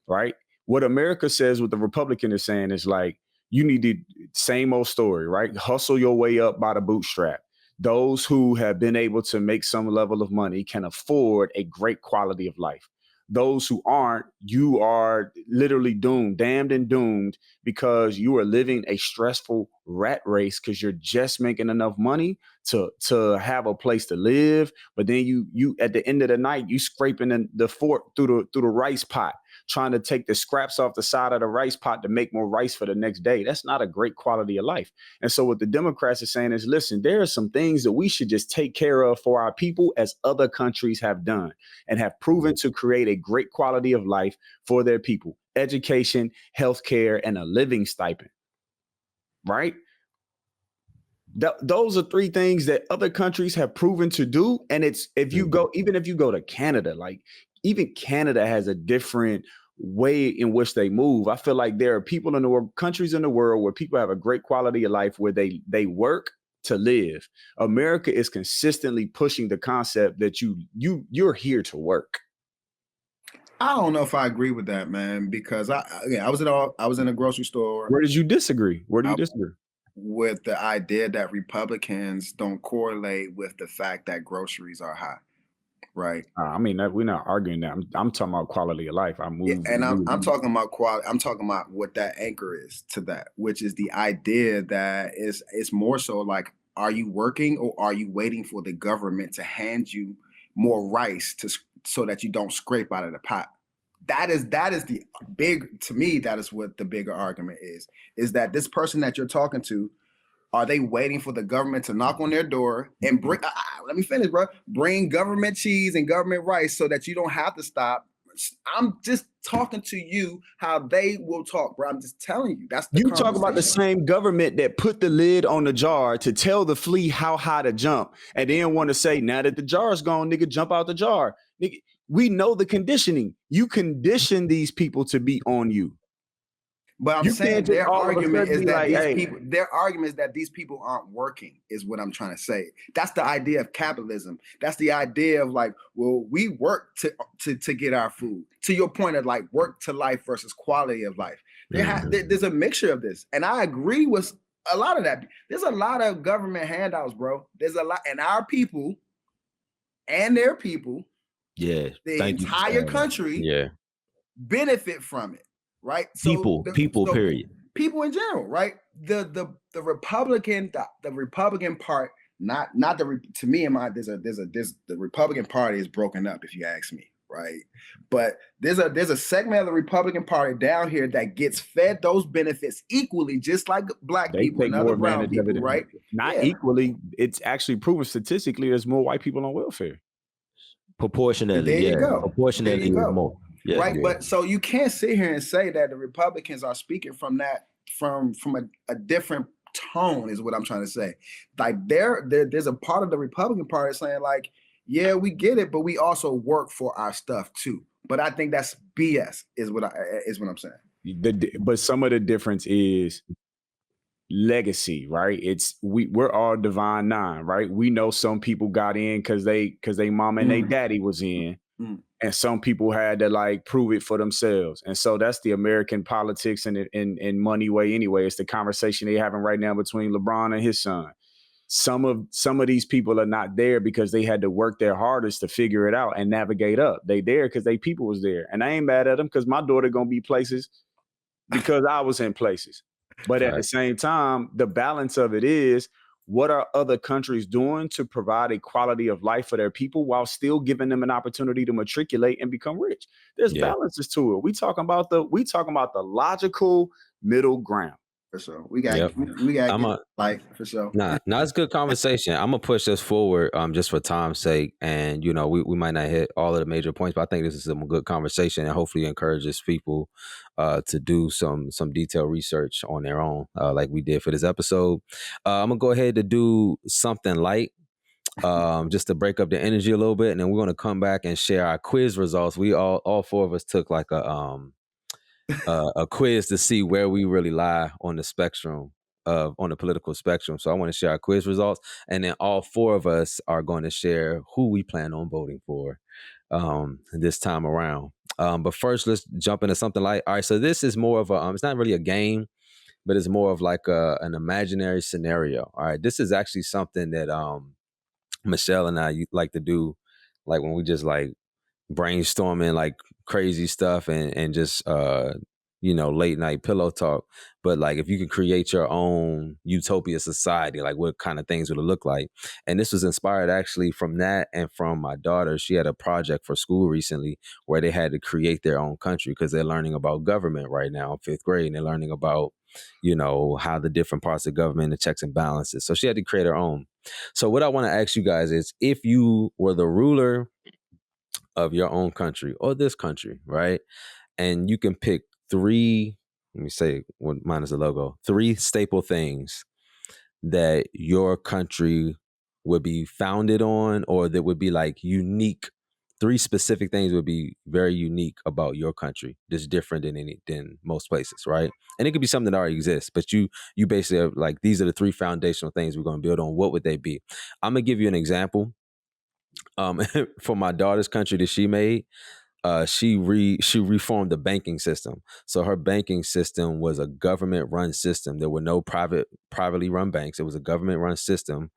right? What America says, what the Republican is saying is like, you need the same old story, right? Hustle your way up by the bootstrap. Those who have been able to make some level of money can afford a great quality of life. Those who aren't, you are literally damned and doomed, because you are living a stressful rat race because you're just making enough money to have a place to live. But then you at the end of the night, you scraping the fork through the rice pot, trying to take the scraps off the side of the rice pot to make more rice for the next day. That's not a great quality of life. And so what the Democrats are saying is, listen, there are some things that we should just take care of for our people, as other countries have done and have proven to create a great quality of life for their people: education, healthcare, and a living stipend. Right? Those are three things that other countries have proven to do. And it's, even if you go to Canada, like, even Canada has a different way in which they move. I feel like there are people in the world, countries in the world, where people have a great quality of life where they work to live. America is consistently pushing the concept that you're here to work. I don't know if I agree with that, man, because I was in a grocery store. Where did you disagree? Disagree? With the idea that Republicans don't correlate with the fact that groceries are high. right? I mean, we're not arguing that. I'm talking about quality of life. I Yeah, move. and I'm talking about quality. I'm talking about what that anchor is to that, which is the idea that it's more so like, are you working or are you waiting for the government to hand you more rice so that you don't scrape out of the pot? That is the big, to me, that is what the bigger argument is that this person that you're talking to, are they waiting for the government to knock on their door and bring? Let me finish, bro. Bring government cheese and government rice so that you don't have to stop. I'm just talking to you how they will talk, bro. I'm just telling you. That's the You talk about the same government that put the lid on the jar to tell the flea how high to jump, and then want to say, now that the jar is gone, nigga, jump out the jar. Nigga, we know the conditioning. You condition these people to be on you. But I'm You saying can't just their all of a argument sudden is be that like, these hey, people, their argument is that these people aren't working, is what I'm trying to say. That's the idea of capitalism. That's the idea of like, well, we work to get our food. To your point of like work to life versus quality of life. There's a mixture of this. And I agree with a lot of that. There's a lot of government handouts, bro. There's a lot, and our people and their people, Yeah. the entire country benefit from it. Right. So people, period. People in general, right? The Republican part, to me, the Republican Party is broken up, if you ask me, right? But there's a segment of the Republican Party down here that gets fed those benefits equally, just like black people and other brown people, right? Not equally. It's actually proven statistically there's more white people on welfare. Proportionally, there you go. Proportionally, more. Yeah. Right. But so you can't sit here and say that the Republicans are speaking from that from a different tone, is what I'm trying to say. Like there's a part of the Republican Party saying like, yeah, we get it, but we also work for our stuff too. But I think that's BS, is what I'm saying. But some of the difference is legacy, right? We're all Divine Nine, right? We know some people got in because they mama and they daddy was in. And some people had to like prove it for themselves. And so that's the American politics and in money way anyway. It's the conversation they're having right now between LeBron and his son. Some of these people are not there because they had to work their hardest to figure it out and navigate up. They there because they people was there. And I ain't mad at them because my daughter gonna be places because I was in places. But at the same time, the balance of it is, what are other countries doing to provide a quality of life for their people while still giving them an opportunity to matriculate and become rich? There's balances to it. We talking about the logical middle ground. For sure. We got for sure. It's good conversation. I'm gonna push this forward just for time's sake. And we might not hit all of the major points, but I think this is some good conversation and hopefully encourages people to do some detailed research on their own, like we did for this episode. I'm gonna go ahead to do something light. Just to break up the energy a little bit, and then we're gonna come back and share our quiz results. We all four of us took like a quiz to see where we really lie on the spectrum on the political spectrum. So I want to share our quiz results, and then all four of us are going to share who we plan on voting for this time around. But first, let's jump into something like, all right, so this is more of a, it's not really a game, but it's more of like an imaginary scenario. All right, this is actually something that Michelle and I like to do, like when we just like brainstorming like crazy stuff and just late night pillow talk. But like, if you could create your own utopia society, like what kind of things would it look like? And this was inspired actually from that and from my daughter. She had a project for school recently where they had to create their own country because they're learning about government right now in 5th grade, and they're learning about how the different parts of government, the checks and balances. So she had to create her own. So what I want to ask you guys is, if you were the ruler of your own country or this country, right? And you can pick 3, let me say, minus the logo, 3 staple things that your country would be founded on, or that would be like unique. 3 specific things would be very unique about your country, that's different than most places, right? And it could be something that already exists, but you basically have like, these are the 3 foundational things we're going to build on. What would they be? I'm gonna give you an example. For my daughter's country that she made, she reformed the banking system. So her banking system was a government run system. There were no privately run banks. It was a government run system.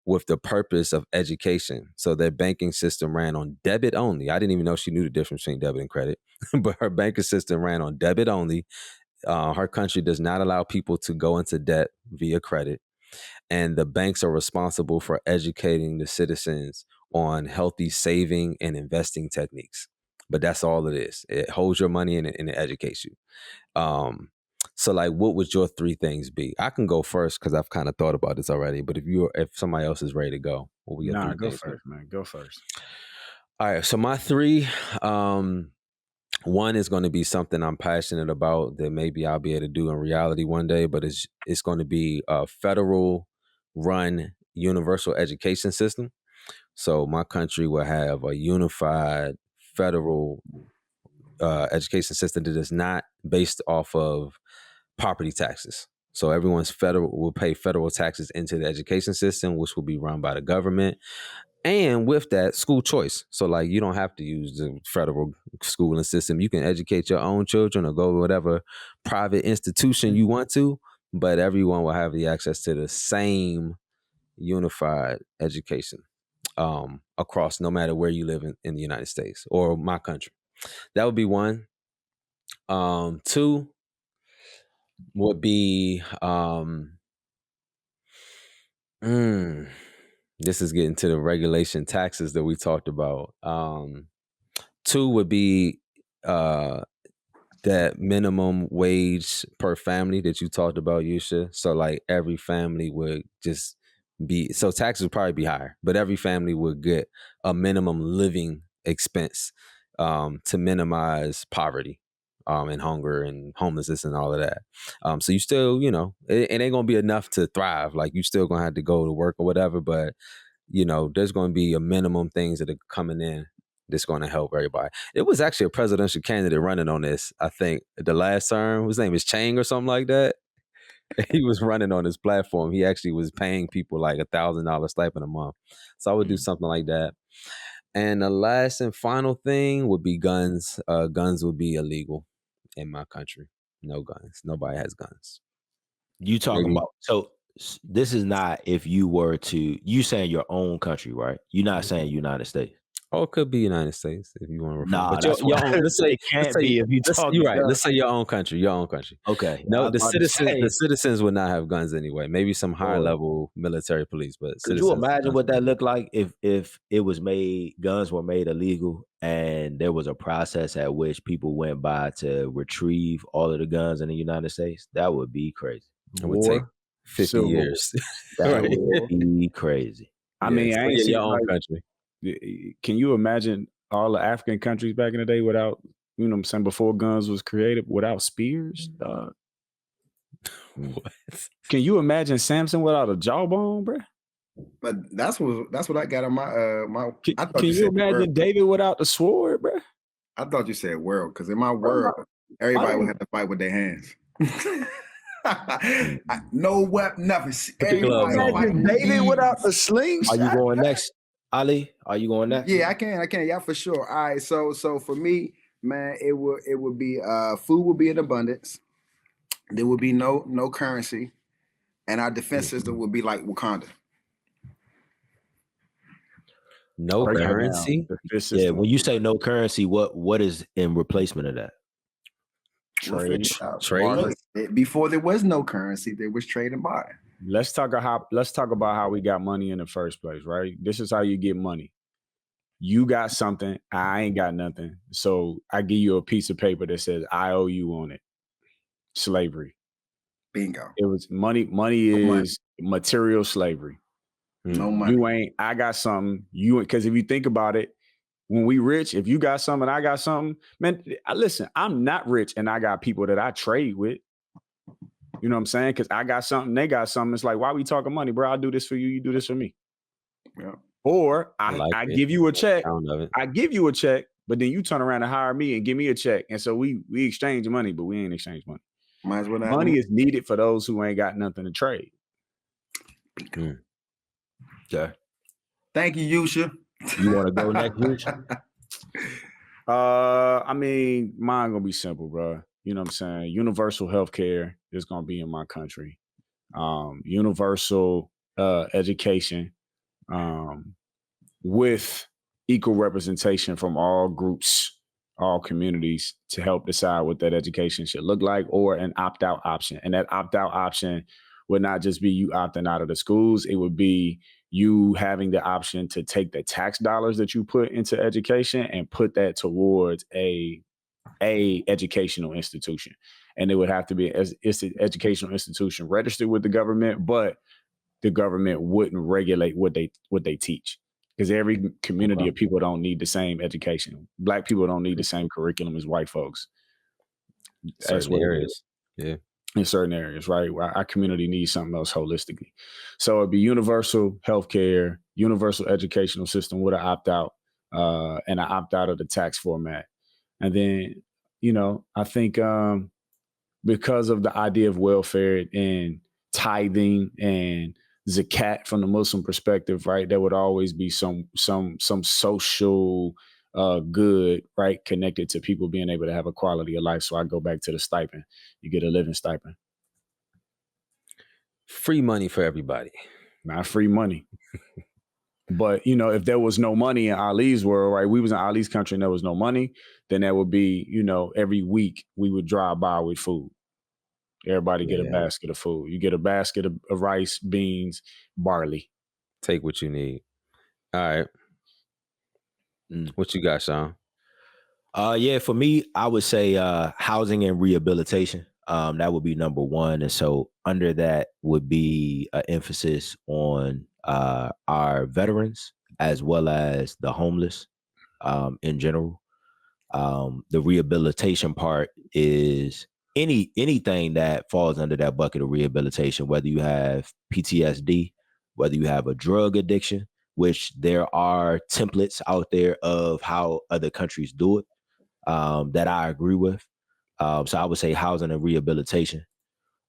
with the purpose of education. So their banking system ran on debit only. I didn't even know she knew the difference between debit and credit, but her banking system ran on debit only. Her country does not allow people to go into debt via credit. And the banks are responsible for educating the citizens on healthy saving and investing techniques. But that's all it is. It holds your money and it educates you. So like, what would your 3 things be? I can go first because I've kind of thought about this already. But if somebody else is ready to go, what would your 3 go things first, man. Go first. All right. So my 3, one is going to be something I'm passionate about that maybe I'll be able to do in reality one day, but it's going to be a federal run universal education system. So my country will have a unified federal education system that is not based off of property taxes. So everyone's will pay federal taxes into the education system, which will be run by the government. And with that, school choice. So like, you don't have to use the federal schooling system. You can educate your own children or go to whatever private institution you want to, but everyone will have the access to the same unified education across, no matter where you live in the United States or my country. That would be one. 2 would be this is getting to the regulation taxes that we talked about. 2 would be that minimum wage per family that you talked about, Yusha. So like every family would just be, so taxes would probably be higher, but every family would get a minimum living expense to minimize poverty and hunger and homelessness and all of that. So you still, it ain't gonna be enough to thrive. Like you still gonna have to go to work or whatever, but there's gonna be a minimum things that are coming in that's going to help everybody. It was actually a presidential candidate running on this, I think, the last term. His name is Chang or something like that. He was running on this platform. He actually was paying people like $1,000 stipend a month. So I would do something like that. And the last and final thing would be guns. Guns would be illegal in my country. No guns. Nobody has guns. You talking about, so this is not if you were to, you saying your own country, right? You're not saying United States. Oh, it could be United States if you want to refer. Nah, but that's your own, let's say it can't be if you talk. You're right. Let's say your own country. Your own country. Okay. No, the citizens would not have guns anyway. Maybe some higher level military police, but could you imagine what that looked like if it was made, guns were made illegal, and there was a process at which people went by to retrieve all of the guns in the United States? That would be crazy. It would take 50 years. That would be crazy. I mean, I ain't your own country. Can you imagine all the African countries back in the day without, you know what I'm saying, before guns was created, without spears? What? Can you imagine Samson without a jawbone, bro? But that's what I got on my Can you imagine David without the sword, bro? I thought you said world, because in my world, everybody would have to fight with their hands. No weapon, nothing. Imagine David without the slingshot. Are you going next, Ali? Are you going next? Yeah, I can. Yeah, for sure. All right. So for me, man, it would be food would be in abundance. There would be no currency, and our defense system would be like Wakanda. No currency? Yeah. When you say no currency, what is in replacement of that? Trade. Before there was no currency, there was trade and buy. Let's talk about how we got money in the first place, right? This is how you get money. You got something, I ain't got nothing. So I give you a piece of paper that says I owe you on it. Slavery. Bingo. It was money. Money is material slavery. No money. I got something. Because if you think about it, when we rich, if you got something, I got something, man, listen, I'm not rich and I got people that I trade with. You know what I'm saying? Because I got something, they got something. It's like, why we talking money, bro? I'll do this for you. You do this for me. Yeah. Or I give you a check. I give you a check, but then you turn around and hire me and give me a check. And so we exchange money, but we ain't exchange money. Might as well not. Money is needed for those who ain't got nothing to trade. Okay. Thank you, Yusha. You want to go next, Yusha? I mean, mine gonna be simple, bro. You know what I'm saying? Universal healthcare is gonna be in my country. Universal education with equal representation from all groups, all communities to help decide what that education should look like, or an opt-out option. And that opt-out option would not just be you opting out of the schools. It would be you having the option to take the tax dollars that you put into education and put that towards a educational institution. And it would have to be it's an educational institution registered with the government, but the government wouldn't regulate what they teach, because every community of people don't need the same education. Black people don't need the same curriculum as white folks. That's Certain areas. Yeah. In certain areas, right? Our community needs something else holistically. So it'd be universal healthcare, universal educational system with an opt-out, and an opt-out of the tax format. And then, I think because of the idea of welfare and tithing and zakat from the Muslim perspective, right? There would always be some social good, right, connected to people being able to have a quality of life. So I go back to the stipend. You get a living stipend. Free money for everybody. Not free money. But, if there was no money in Ali's world, right, we was in Ali's country and there was no money, then that would be, every week we would drive by with food. Everybody get a basket of food. You get a basket of rice, beans, barley. Take what you need. All right. What you got, Sean? Yeah, for me, I would say housing and rehabilitation. That would be number one. And so under that would be an emphasis on our veterans as well as the homeless in general. The rehabilitation part is anything that falls under that bucket of rehabilitation, whether you have PTSD, whether you have a drug addiction, which there are templates out there of how other countries do it, that I agree with. So I would say housing and rehabilitation.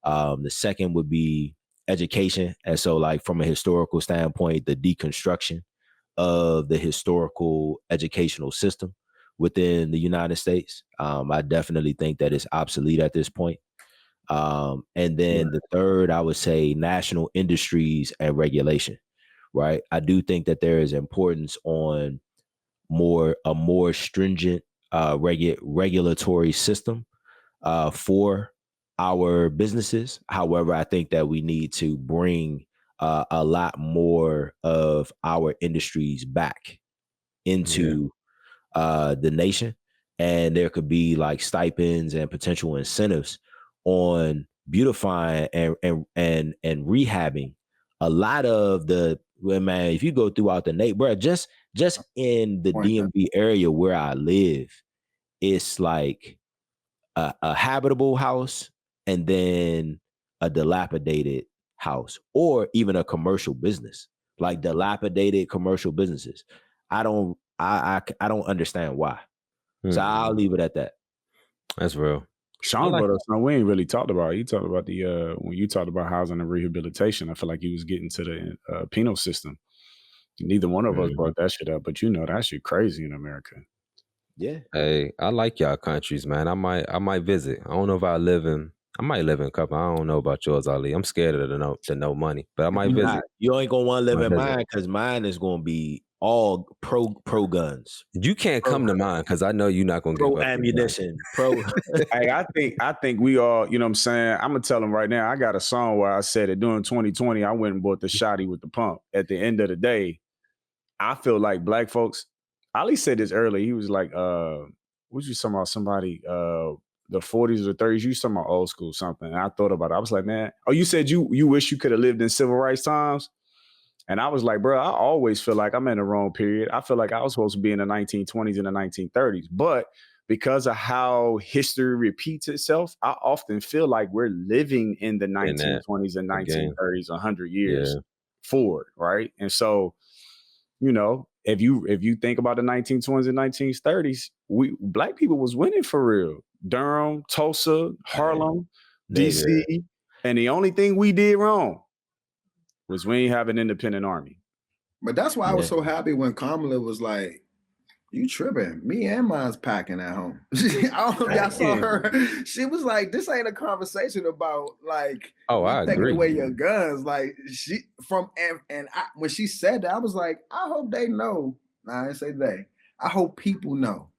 The second would be education. And so like from a historical standpoint, the deconstruction of the historical educational system within the United States. I definitely think that it's obsolete at this point. And then the third, I would say national industries and regulation, right? I do think that there is importance on a more stringent regulatory system for our businesses. However, I think that we need to bring a lot more of our industries back into the nation, and there could be like stipends and potential incentives on beautifying and rehabbing a lot of the man. If you go throughout the neighborhood, just in the DMV area where I live, it's like a habitable house and then a dilapidated house, or even a commercial business, like dilapidated commercial businesses. I don't understand why. So I'll leave it at that. That's real. Sean brought up something we ain't really talked about. You talked about the when you talked about housing and rehabilitation, I feel like you was getting to the penal system. Neither one of us brought that shit up, but that shit crazy in America. Yeah. Hey, I like y'all countries, man. I might visit. I don't know if I might live in a couple. I don't know about yours, Ali. I'm scared of the no money, but I might visit. You ain't gonna want to live in mine because mine is gonna be all pro guns. You can't come to mine because I know you're not gonna pro ammunition. Pro. Hey, I think we all, you know what I'm saying? I'm gonna tell them right now. I got a song where I said it during 2020. I went and bought the shotty with the pump. At the end of the day, I feel like black folks. Ali said this earlier. He was like, what you talking about? Somebody, the 40s or 30s. You talking about old school something. And I thought about it. I was like, man, you said you wish you could have lived in civil rights times. And I was like, bro, I always feel like I'm in the wrong period. I feel like I was supposed to be in the 1920s and the 1930s. But because of how history repeats itself, I often feel like we're living in the 1920s and 1930s, 100 years forward, right? And so, if you think about the 1920s and 1930s, black people was winning for real. Durham, Tulsa, Harlem, DC. And the only thing we did wrong was we ain't have an independent army. But that's why I was so happy when Kamala was like, You tripping. Me and mine's packing at home. I don't know if y'all saw her. She was like, this ain't a conversation about like I taking agree. away your guns. Like when she said that, I was like, I hope they know. Nah, I didn't say they. I hope people know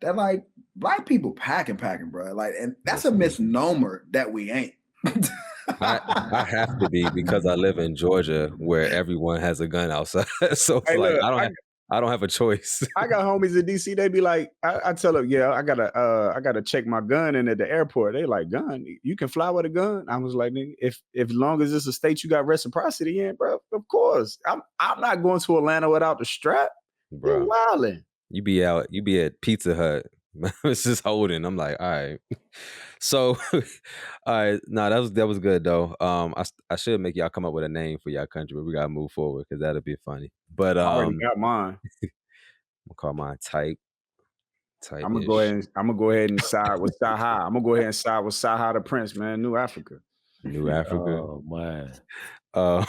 that like black people packing, bro. Like, and that's a misnomer that we ain't. I have to be because I live in Georgia where everyone has a gun outside. So it's Hey, like look, I don't have a choice. I got homies in DC. They be like, I tell them, yeah, I gotta check my gun in at the airport. They like, gun? You can fly with a gun? I was like, if long as it's a state you got reciprocity in, bro, of course. I'm not going to Atlanta without the strap. Bro, you wildin'. You be at Pizza Hut. It's just holding. I'm like, all right. So, all right. No, that was good though. I should make y'all come up with a name for y'all country, but we gotta move forward because that'll be funny. But I already got mine. I'm gonna call mine Type. I'm gonna go ahead and side with Saha. I'm gonna go ahead and side with Saha the Prince, man. New Africa. New Africa. Oh man. All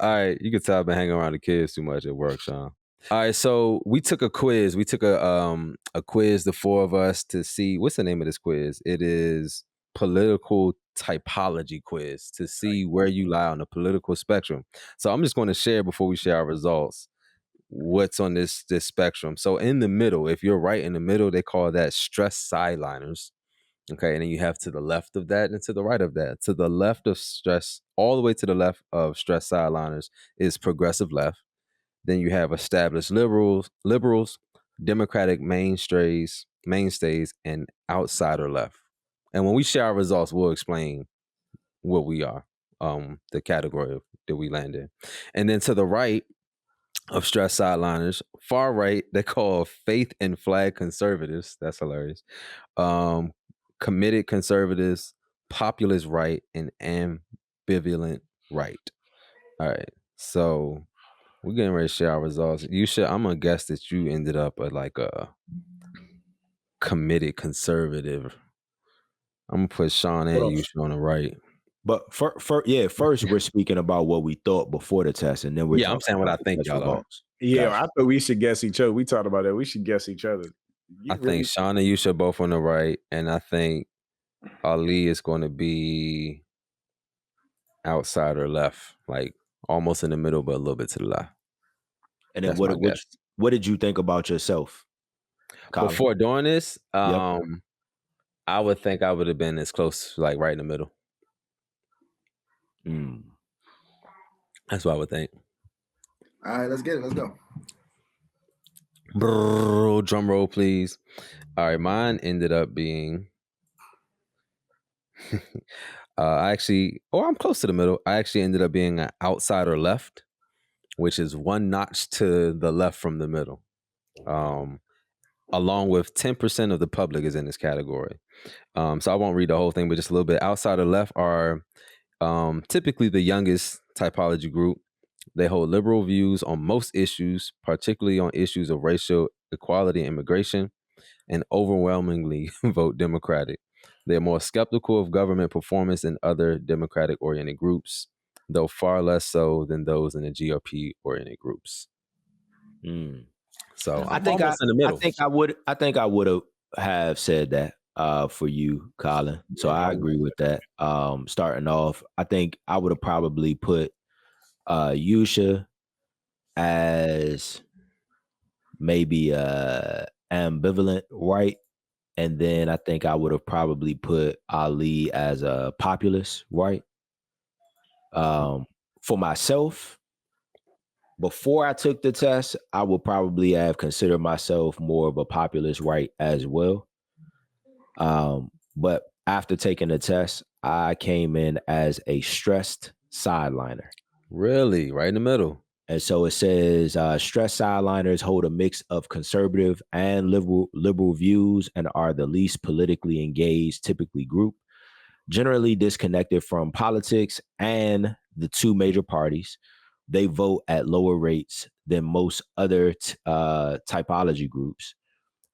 right. You can tell I've been hanging around the kids too much at work, Sean. All right, so we took a quiz. We took a quiz, the four of us, to see what's the name of this quiz. It is political typology quiz to see where you lie on the political spectrum. So I'm just going to share before we share our results what's on this spectrum. So in the middle, if you're right in the middle, they call that stress sideliners. Okay, and then you have to the left of that and to the right of that. To the left of stress, all the way to the left of stress sideliners is progressive left. Then you have established liberals, democratic mainstays, and outsider left. And when we share our results, we'll explain what we are, the category that we land in. And then to the right of stress sideliners, far right, they call faith and flag conservatives. That's hilarious. Committed conservatives, populist right, and ambivalent right. All right. So we're getting ready to share our results. I'm gonna guess that you ended up like a committed conservative. I'm gonna put Sean and you on the right. But first we're speaking about what we thought before the test, and then we're I'm saying what I think y'all are. Yeah, gotcha. I thought we should guess each other. We talked about that. We should guess each other. I think Sean and Yusha both on the right, and I think Ali is going to be outside or left, like almost in the middle, but a little bit to the left. And then what did you think about yourself, Colin? Before doing this? I would think I would have been as close, like right in the middle. That's what I would think. All right, let's get it. Let's go. Brrr, drum roll, please. All right, mine ended up being I'm close to the middle. I actually ended up being an outsider left, which is one notch to the left from the middle. Along with 10% of the public is in this category. So I won't read the whole thing, but just a little bit. Outsider left are typically the youngest typology group. They hold liberal views on most issues, particularly on issues of racial equality and immigration, and overwhelmingly vote Democratic. They're more skeptical of government performance than other Democratic-oriented groups, though far less so than those in the GOP-oriented groups. So I think in the middle. I think I would have said that for you, Colin. So I agree with that. Starting off, I think I would have probably put Yusha as maybe ambivalent right, and then I think I would have probably put Ali as a populist right. For myself, before I took the test, I would probably have considered myself more of a populist right as well. But after taking the test, I came in as a stressed sideliner. Really? Right in the middle. And so it says stressed sideliners hold a mix of conservative and liberal views and are the least politically engaged, typically group, generally disconnected from politics and the two major parties. They vote at lower rates than most other typology groups.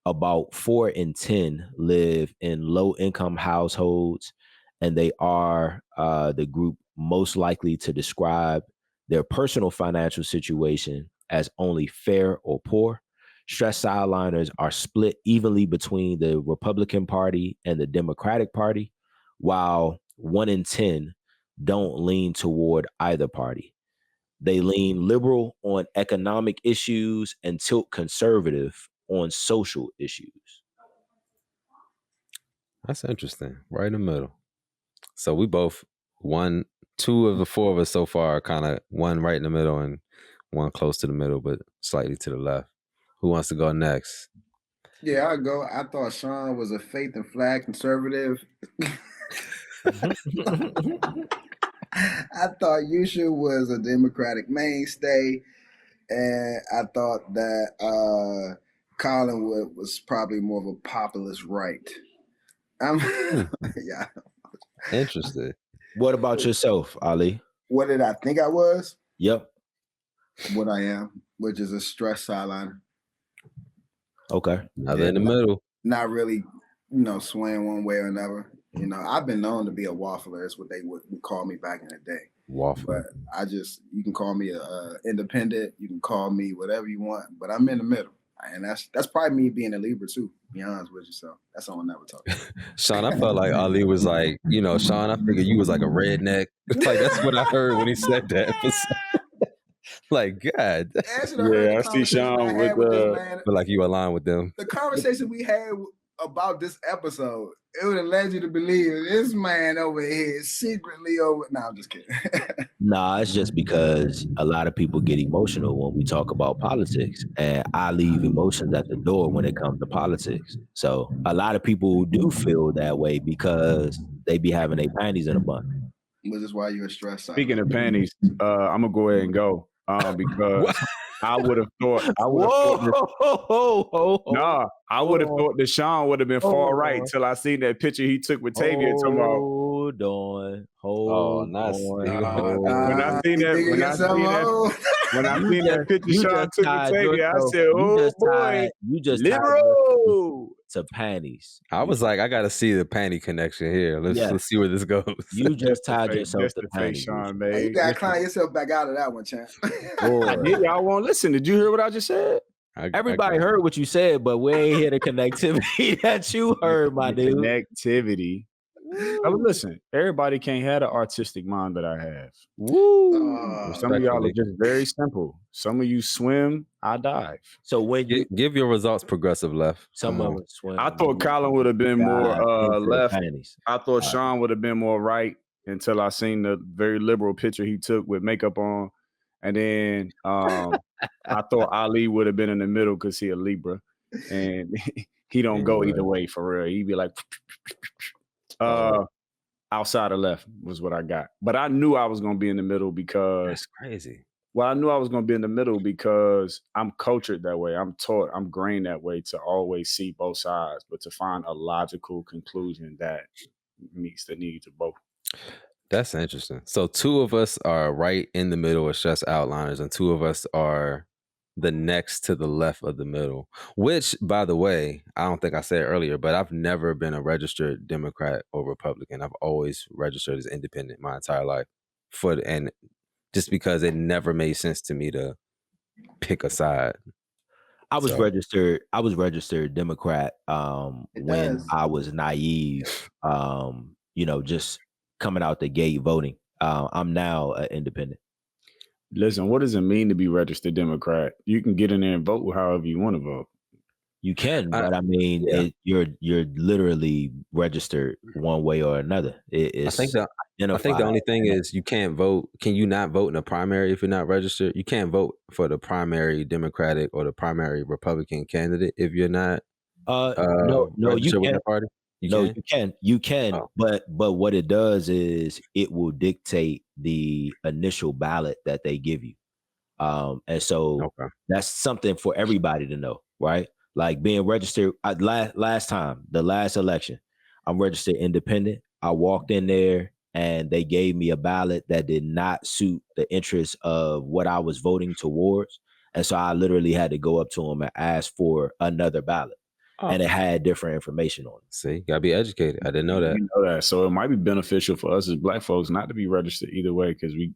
About 4 in 10 live in low-income households, and they are the group most likely to describe their personal financial situation as only fair or poor. stress sideliners are split evenly between the Republican Party and the Democratic Party, while 1 in 10 don't lean toward either party. They lean liberal on economic issues and tilt conservative on social issues. That's interesting. Right in the middle. So we both two of the four of us so far are kind of one right in the middle and one close to the middle, but slightly to the left. Who wants to go next? Yeah, I'll go. I thought Sean was a faith and flag conservative. I thought Yusha was a Democratic mainstay, and I thought that Collinwood was probably more of a populist right. Yeah. Interesting. What about yourself, Ali? What did I think I was? Yep. What I am, which is a stress sideliner. Okay. Another in the middle. Not really, swaying one way or another. I've been known to be a waffler. That's what they would call me back in the day. Waffler. But you can call me a independent. You can call me whatever you want. But I'm in the middle, and that's probably me being a Libra too. To be honest with you, so that's all I'll never talk about. Sean, I felt like Ali was like, Sean, I figured you was like a redneck. Like that's what I heard when he said that. Like, God. Yeah, I see Sean with but like you align with them. The conversation we had about this episode, it would have led you to believe this man over here is secretly over. No, I'm just kidding. Nah, it's just because a lot of people get emotional when we talk about politics, and I leave emotions at the door when it comes to politics. So a lot of people do feel that way because they be having their panties in a bun. Which is why you're stressed. Speaking of panties, I'm gonna go ahead and go because I would have thought. I would have thought that Sean would have been far right till I seen that picture he took with Tavia. Hold on. When I seen that picture Sean took with Tavia, I said, "Oh boy, you just liberal to panties." I was like, I got to see the panty connection here. Let's see where this goes. You just tied yourself to panties. Sean, hey, you gotta climb yourself back out of that one, champ. Y'all won't listen. Did you hear what I just said? Everybody heard what you said, but we ain't hear the connectivity that you heard, my dude. Connectivity. Listen, everybody can't have the artistic mind that I have. Some of y'all are just very simple. Some of you swim, I dive. So when you give your results progressive left. Some of us swim. I thought Colin would have been more left. I thought Sean would have been more right until I seen the very liberal picture he took with makeup on. And then I thought Ali would have been in the middle because he a Libra. And he don't go either way for real. He'd be like outside of left was what I got. But I knew I was gonna be in the middle because that's crazy. Well, I knew I was gonna be in the middle because I'm cultured that way. I'm taught, I'm grained that way to always see both sides, but to find a logical conclusion that meets the needs of both. That's interesting. So 2 of us are right in the middle of stress outliners, and 2 of us are the next to the left of the middle, which, by the way, I don't think I said earlier, but I've never been a registered Democrat or Republican. I've always registered as independent my entire life. And just because it never made sense to me to pick a side. I was registered Democrat when I was naive, just coming out the gate voting. I'm now an independent. Listen, what does it mean to be registered Democrat? You can get in there and vote however you want to vote. You can, but I mean, you're literally registered one way or another. I think the only thing is you can't vote. Can you not vote in a primary if you're not registered? You can't vote for the primary Democratic or the primary Republican candidate if you're not. No, you can. With the party. You can, Oh. but what it does is it will dictate the initial ballot that they give you. And so that's something for everybody to know, right? Like being registered last time, the last election, I'm registered independent. I walked in there and they gave me a ballot that did not suit the interests of what I was voting towards. And so I literally had to go up to them and ask for another ballot. And it had different information on it. See, gotta be educated. I didn't know that. You know that. So it might be beneficial for us as Black folks not to be registered either way because we.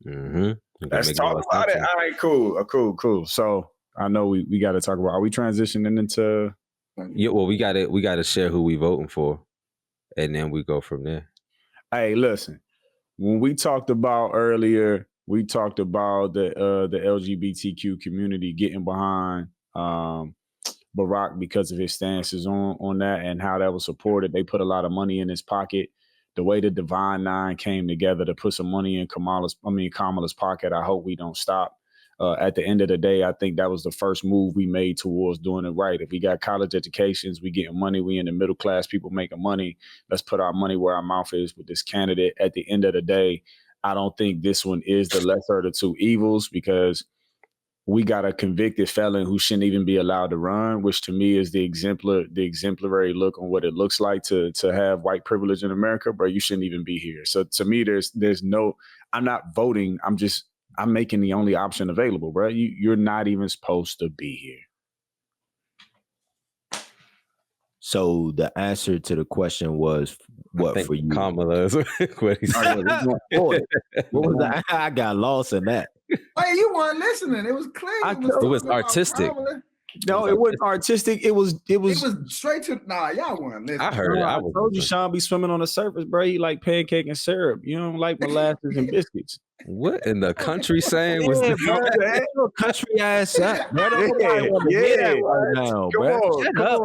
Mm-hmm. Let's talk about it. All right, cool. So I know we got to talk about. Are we transitioning into? Yeah, well, we got to share who we voting for, and then we go from there. Hey, listen. When we talked about earlier, we talked about the LGBTQ community getting behind Barack because of his stances on that and how that was supported. They put a lot of money in his pocket. The way the Divine Nine came together to put some money in Kamala's pocket. I hope we don't stop. At the end of the day, I think that was the first move we made towards doing it right. If we got college educations, we getting money, we in the middle class, people making money. Let's put our money where our mouth is with this candidate. At the end of the day, I don't think this one is the lesser of the two evils because we got a convicted felon who shouldn't even be allowed to run, which to me is the exemplary look on what it looks like to have white privilege in America, bro. You shouldn't even be here. So to me, there's no, I'm not voting. I'm making the only option available, bro. You're not even supposed to be here. So the answer to the question was what for you? Kamala is what he said. What was that? I got lost in that. Hey, you weren't listening. It was clear. It was artistic. No, it wasn't artistic. It was straight to y'all weren't listening. I heard it. I told you Sean be swimming on the surface, bro. He like pancake and syrup. You don't like molasses and biscuits. What in the country saying was country ass up, bro. Right now, bro. Shut up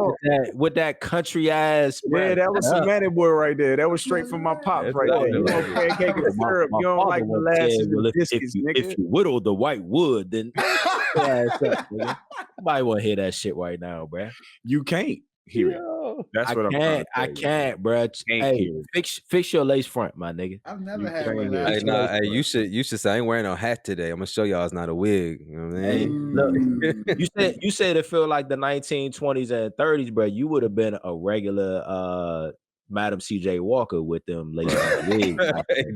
with that country ass. Yeah, that was semantic boy right there. That was straight from my pops right there. You know, pancake and syrup. You don't like molasses and biscuits, nigga. If you whittle the white wood, then ass up, nigga. Nobody want to hear that shit right now, bro. You can't hear it. That's what I can't, bro. Hey, fix your lace front, my nigga. I've never had one of those. Hey, you should say I ain't wearing no hat today. I'm gonna show y'all it's not a wig. You know what I mean? Look, you said it feel like the 1920s and 30s, bro. You would have been a regular Madam C.J. Walker with them lace wigs.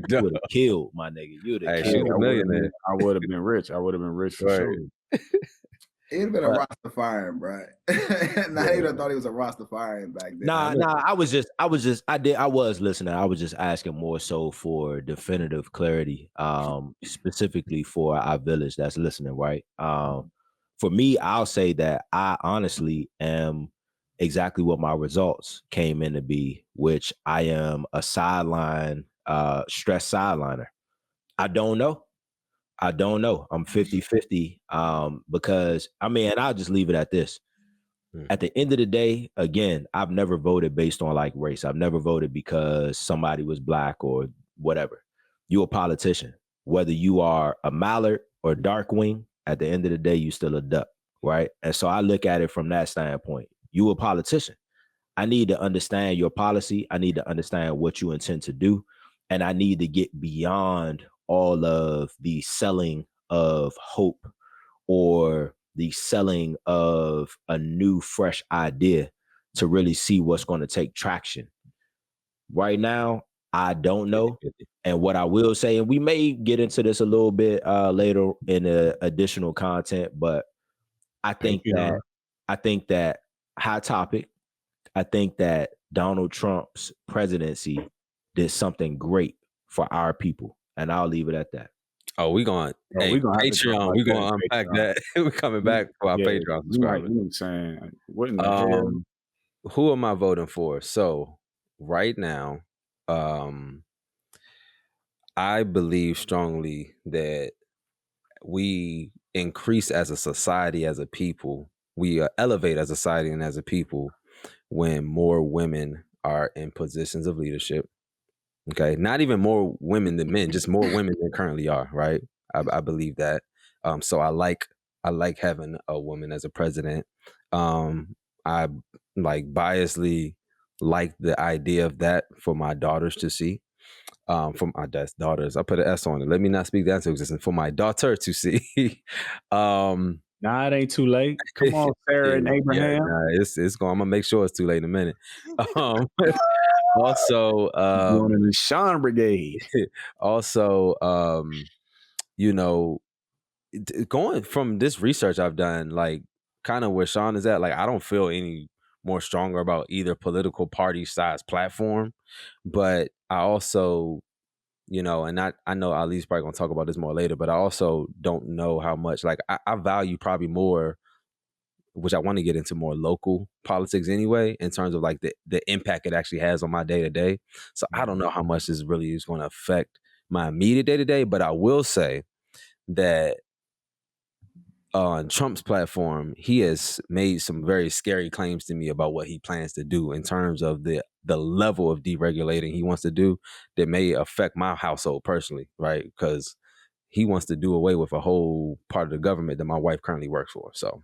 You would have killed, my nigga. You would have killed a millionaire. I would have been rich. I would have been rich for sure. He'd been a Rastafarian, bro. Now he thought he was a Rastafarian back then. Nah. I was listening. I was just asking more so for definitive clarity, specifically for our village that's listening, right? For me, I'll say that I honestly am exactly what my results came in to be, which I am a sideline, stress sideliner. I don't know. I'm 50-50 because, I mean, and I'll just leave it at this. At the end of the day, again, I've never voted based on like race. I've never voted because somebody was black or whatever. You're a politician. Whether you are a mallard or dark wing, at the end of the day, you still a duck, right? And so I look at it from that standpoint. You a politician. I need to understand your policy. I need to understand what you intend to do. And I need to get beyond all of the selling of hope or the selling of a new, fresh idea to really see what's going to take traction. Right now, I don't know. And what I will say, and we may get into this a little bit later in the additional content, but I think that hot topic, I think that Donald Trump's presidency did something great for our people. And I'll leave it at that. Oh, we going Patreon. We're going to unpack that. We're coming back for our Patreon subscribers. What in the hell? Who am I voting for? So right now, I believe strongly that we increase as a society, as a people. We elevate as a society and as a people when more women are in positions of leadership. Okay, not even more women than men, just more women than currently are, right? I believe that. So I like having a woman as a president. I like biasly like the idea of that for my daughters to see. For my daughters, I put an S on it. Let me not speak that into existence. For my daughter to see. Nah, it ain't too late. Come on, Sarah and Abraham. It's going. I'm gonna make sure it's too late in a minute. Also, going in the Sean Brigade. Also, you know, going from this research I've done, like kind of where Sean is at, like I don't feel any more stronger about either political party size platform, but I also, you know, and I know Ali's probably gonna talk about this more later, but I also don't know how much, like I value probably more which I want to get into more local politics anyway, in terms of like the impact it actually has on my day to day. So I don't know how much this really is going to affect my immediate day to day, but I will say that on Trump's platform, he has made some very scary claims to me about what he plans to do in terms of the level of deregulating he wants to do that may affect my household personally, right? Because he wants to do away with a whole part of the government that my wife currently works for. So,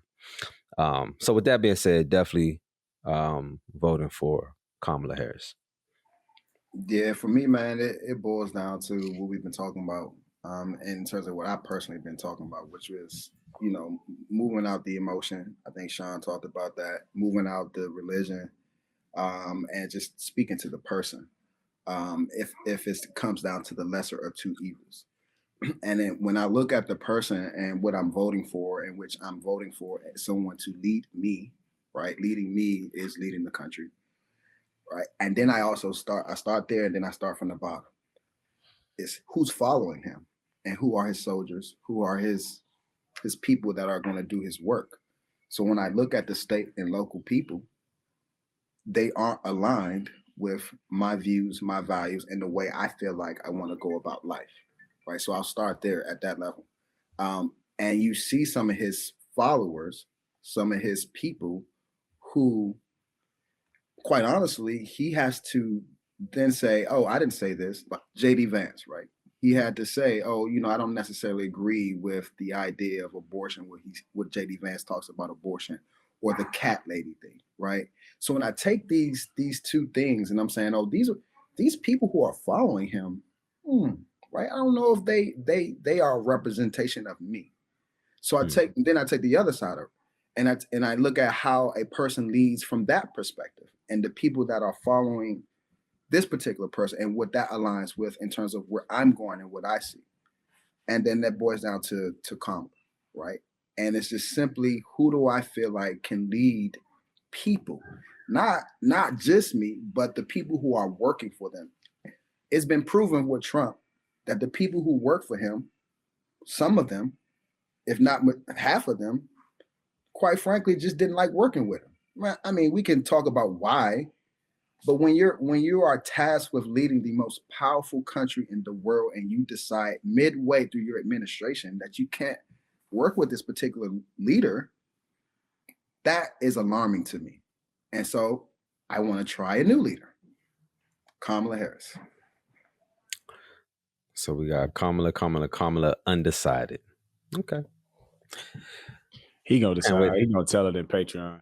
so with that being said, definitely voting for Kamala Harris. Yeah, for me, man, it boils down to what we've been talking about in terms of what I personally been talking about, which is, you know, moving out the emotion. I think Sean talked about that, moving out the religion, and just speaking to the person. If it comes down to the lesser of two evils. And then when I look at the person and what I'm voting for, in which I'm voting for someone to lead me, right? Leading me is leading the country, right? And then I start there, and then I start from the bottom. It's who's following him, and who are his soldiers, who are his people that are going to do his work. So when I look at the state and local people, they aren't aligned with my views, my values, and the way I feel like I want to go about life, right? So I'll start there at that level. And you see some of his followers, some of his people who, quite honestly, he has to then say, oh, I didn't say this, but JD Vance, right? He had to say, oh, you know, I don't necessarily agree with the idea of abortion, what JD Vance talks about abortion, or the cat lady thing, right? So when I take these two things and I'm saying, oh, these people who are following him, right? I don't know if they are a representation of me. So I take the other side of it, and I look at how a person leads from that perspective, and the people that are following this particular person and what that aligns with in terms of where I'm going and what I see. And then that boils down to Kamala, right? And it's just simply, who do I feel like can lead people, not just me, but the people who are working for them. It's been proven with Trump that the people who work for him, some of them, if not half of them, quite frankly, just didn't like working with him. I mean, we can talk about why, but when you are tasked with leading the most powerful country in the world, and you decide midway through your administration that you can't work with this particular leader, that is alarming to me. And so I want to try a new leader, Kamala Harris. So we got Kamala, undecided. Okay. He gonna decide. He gonna tell it in Patreon.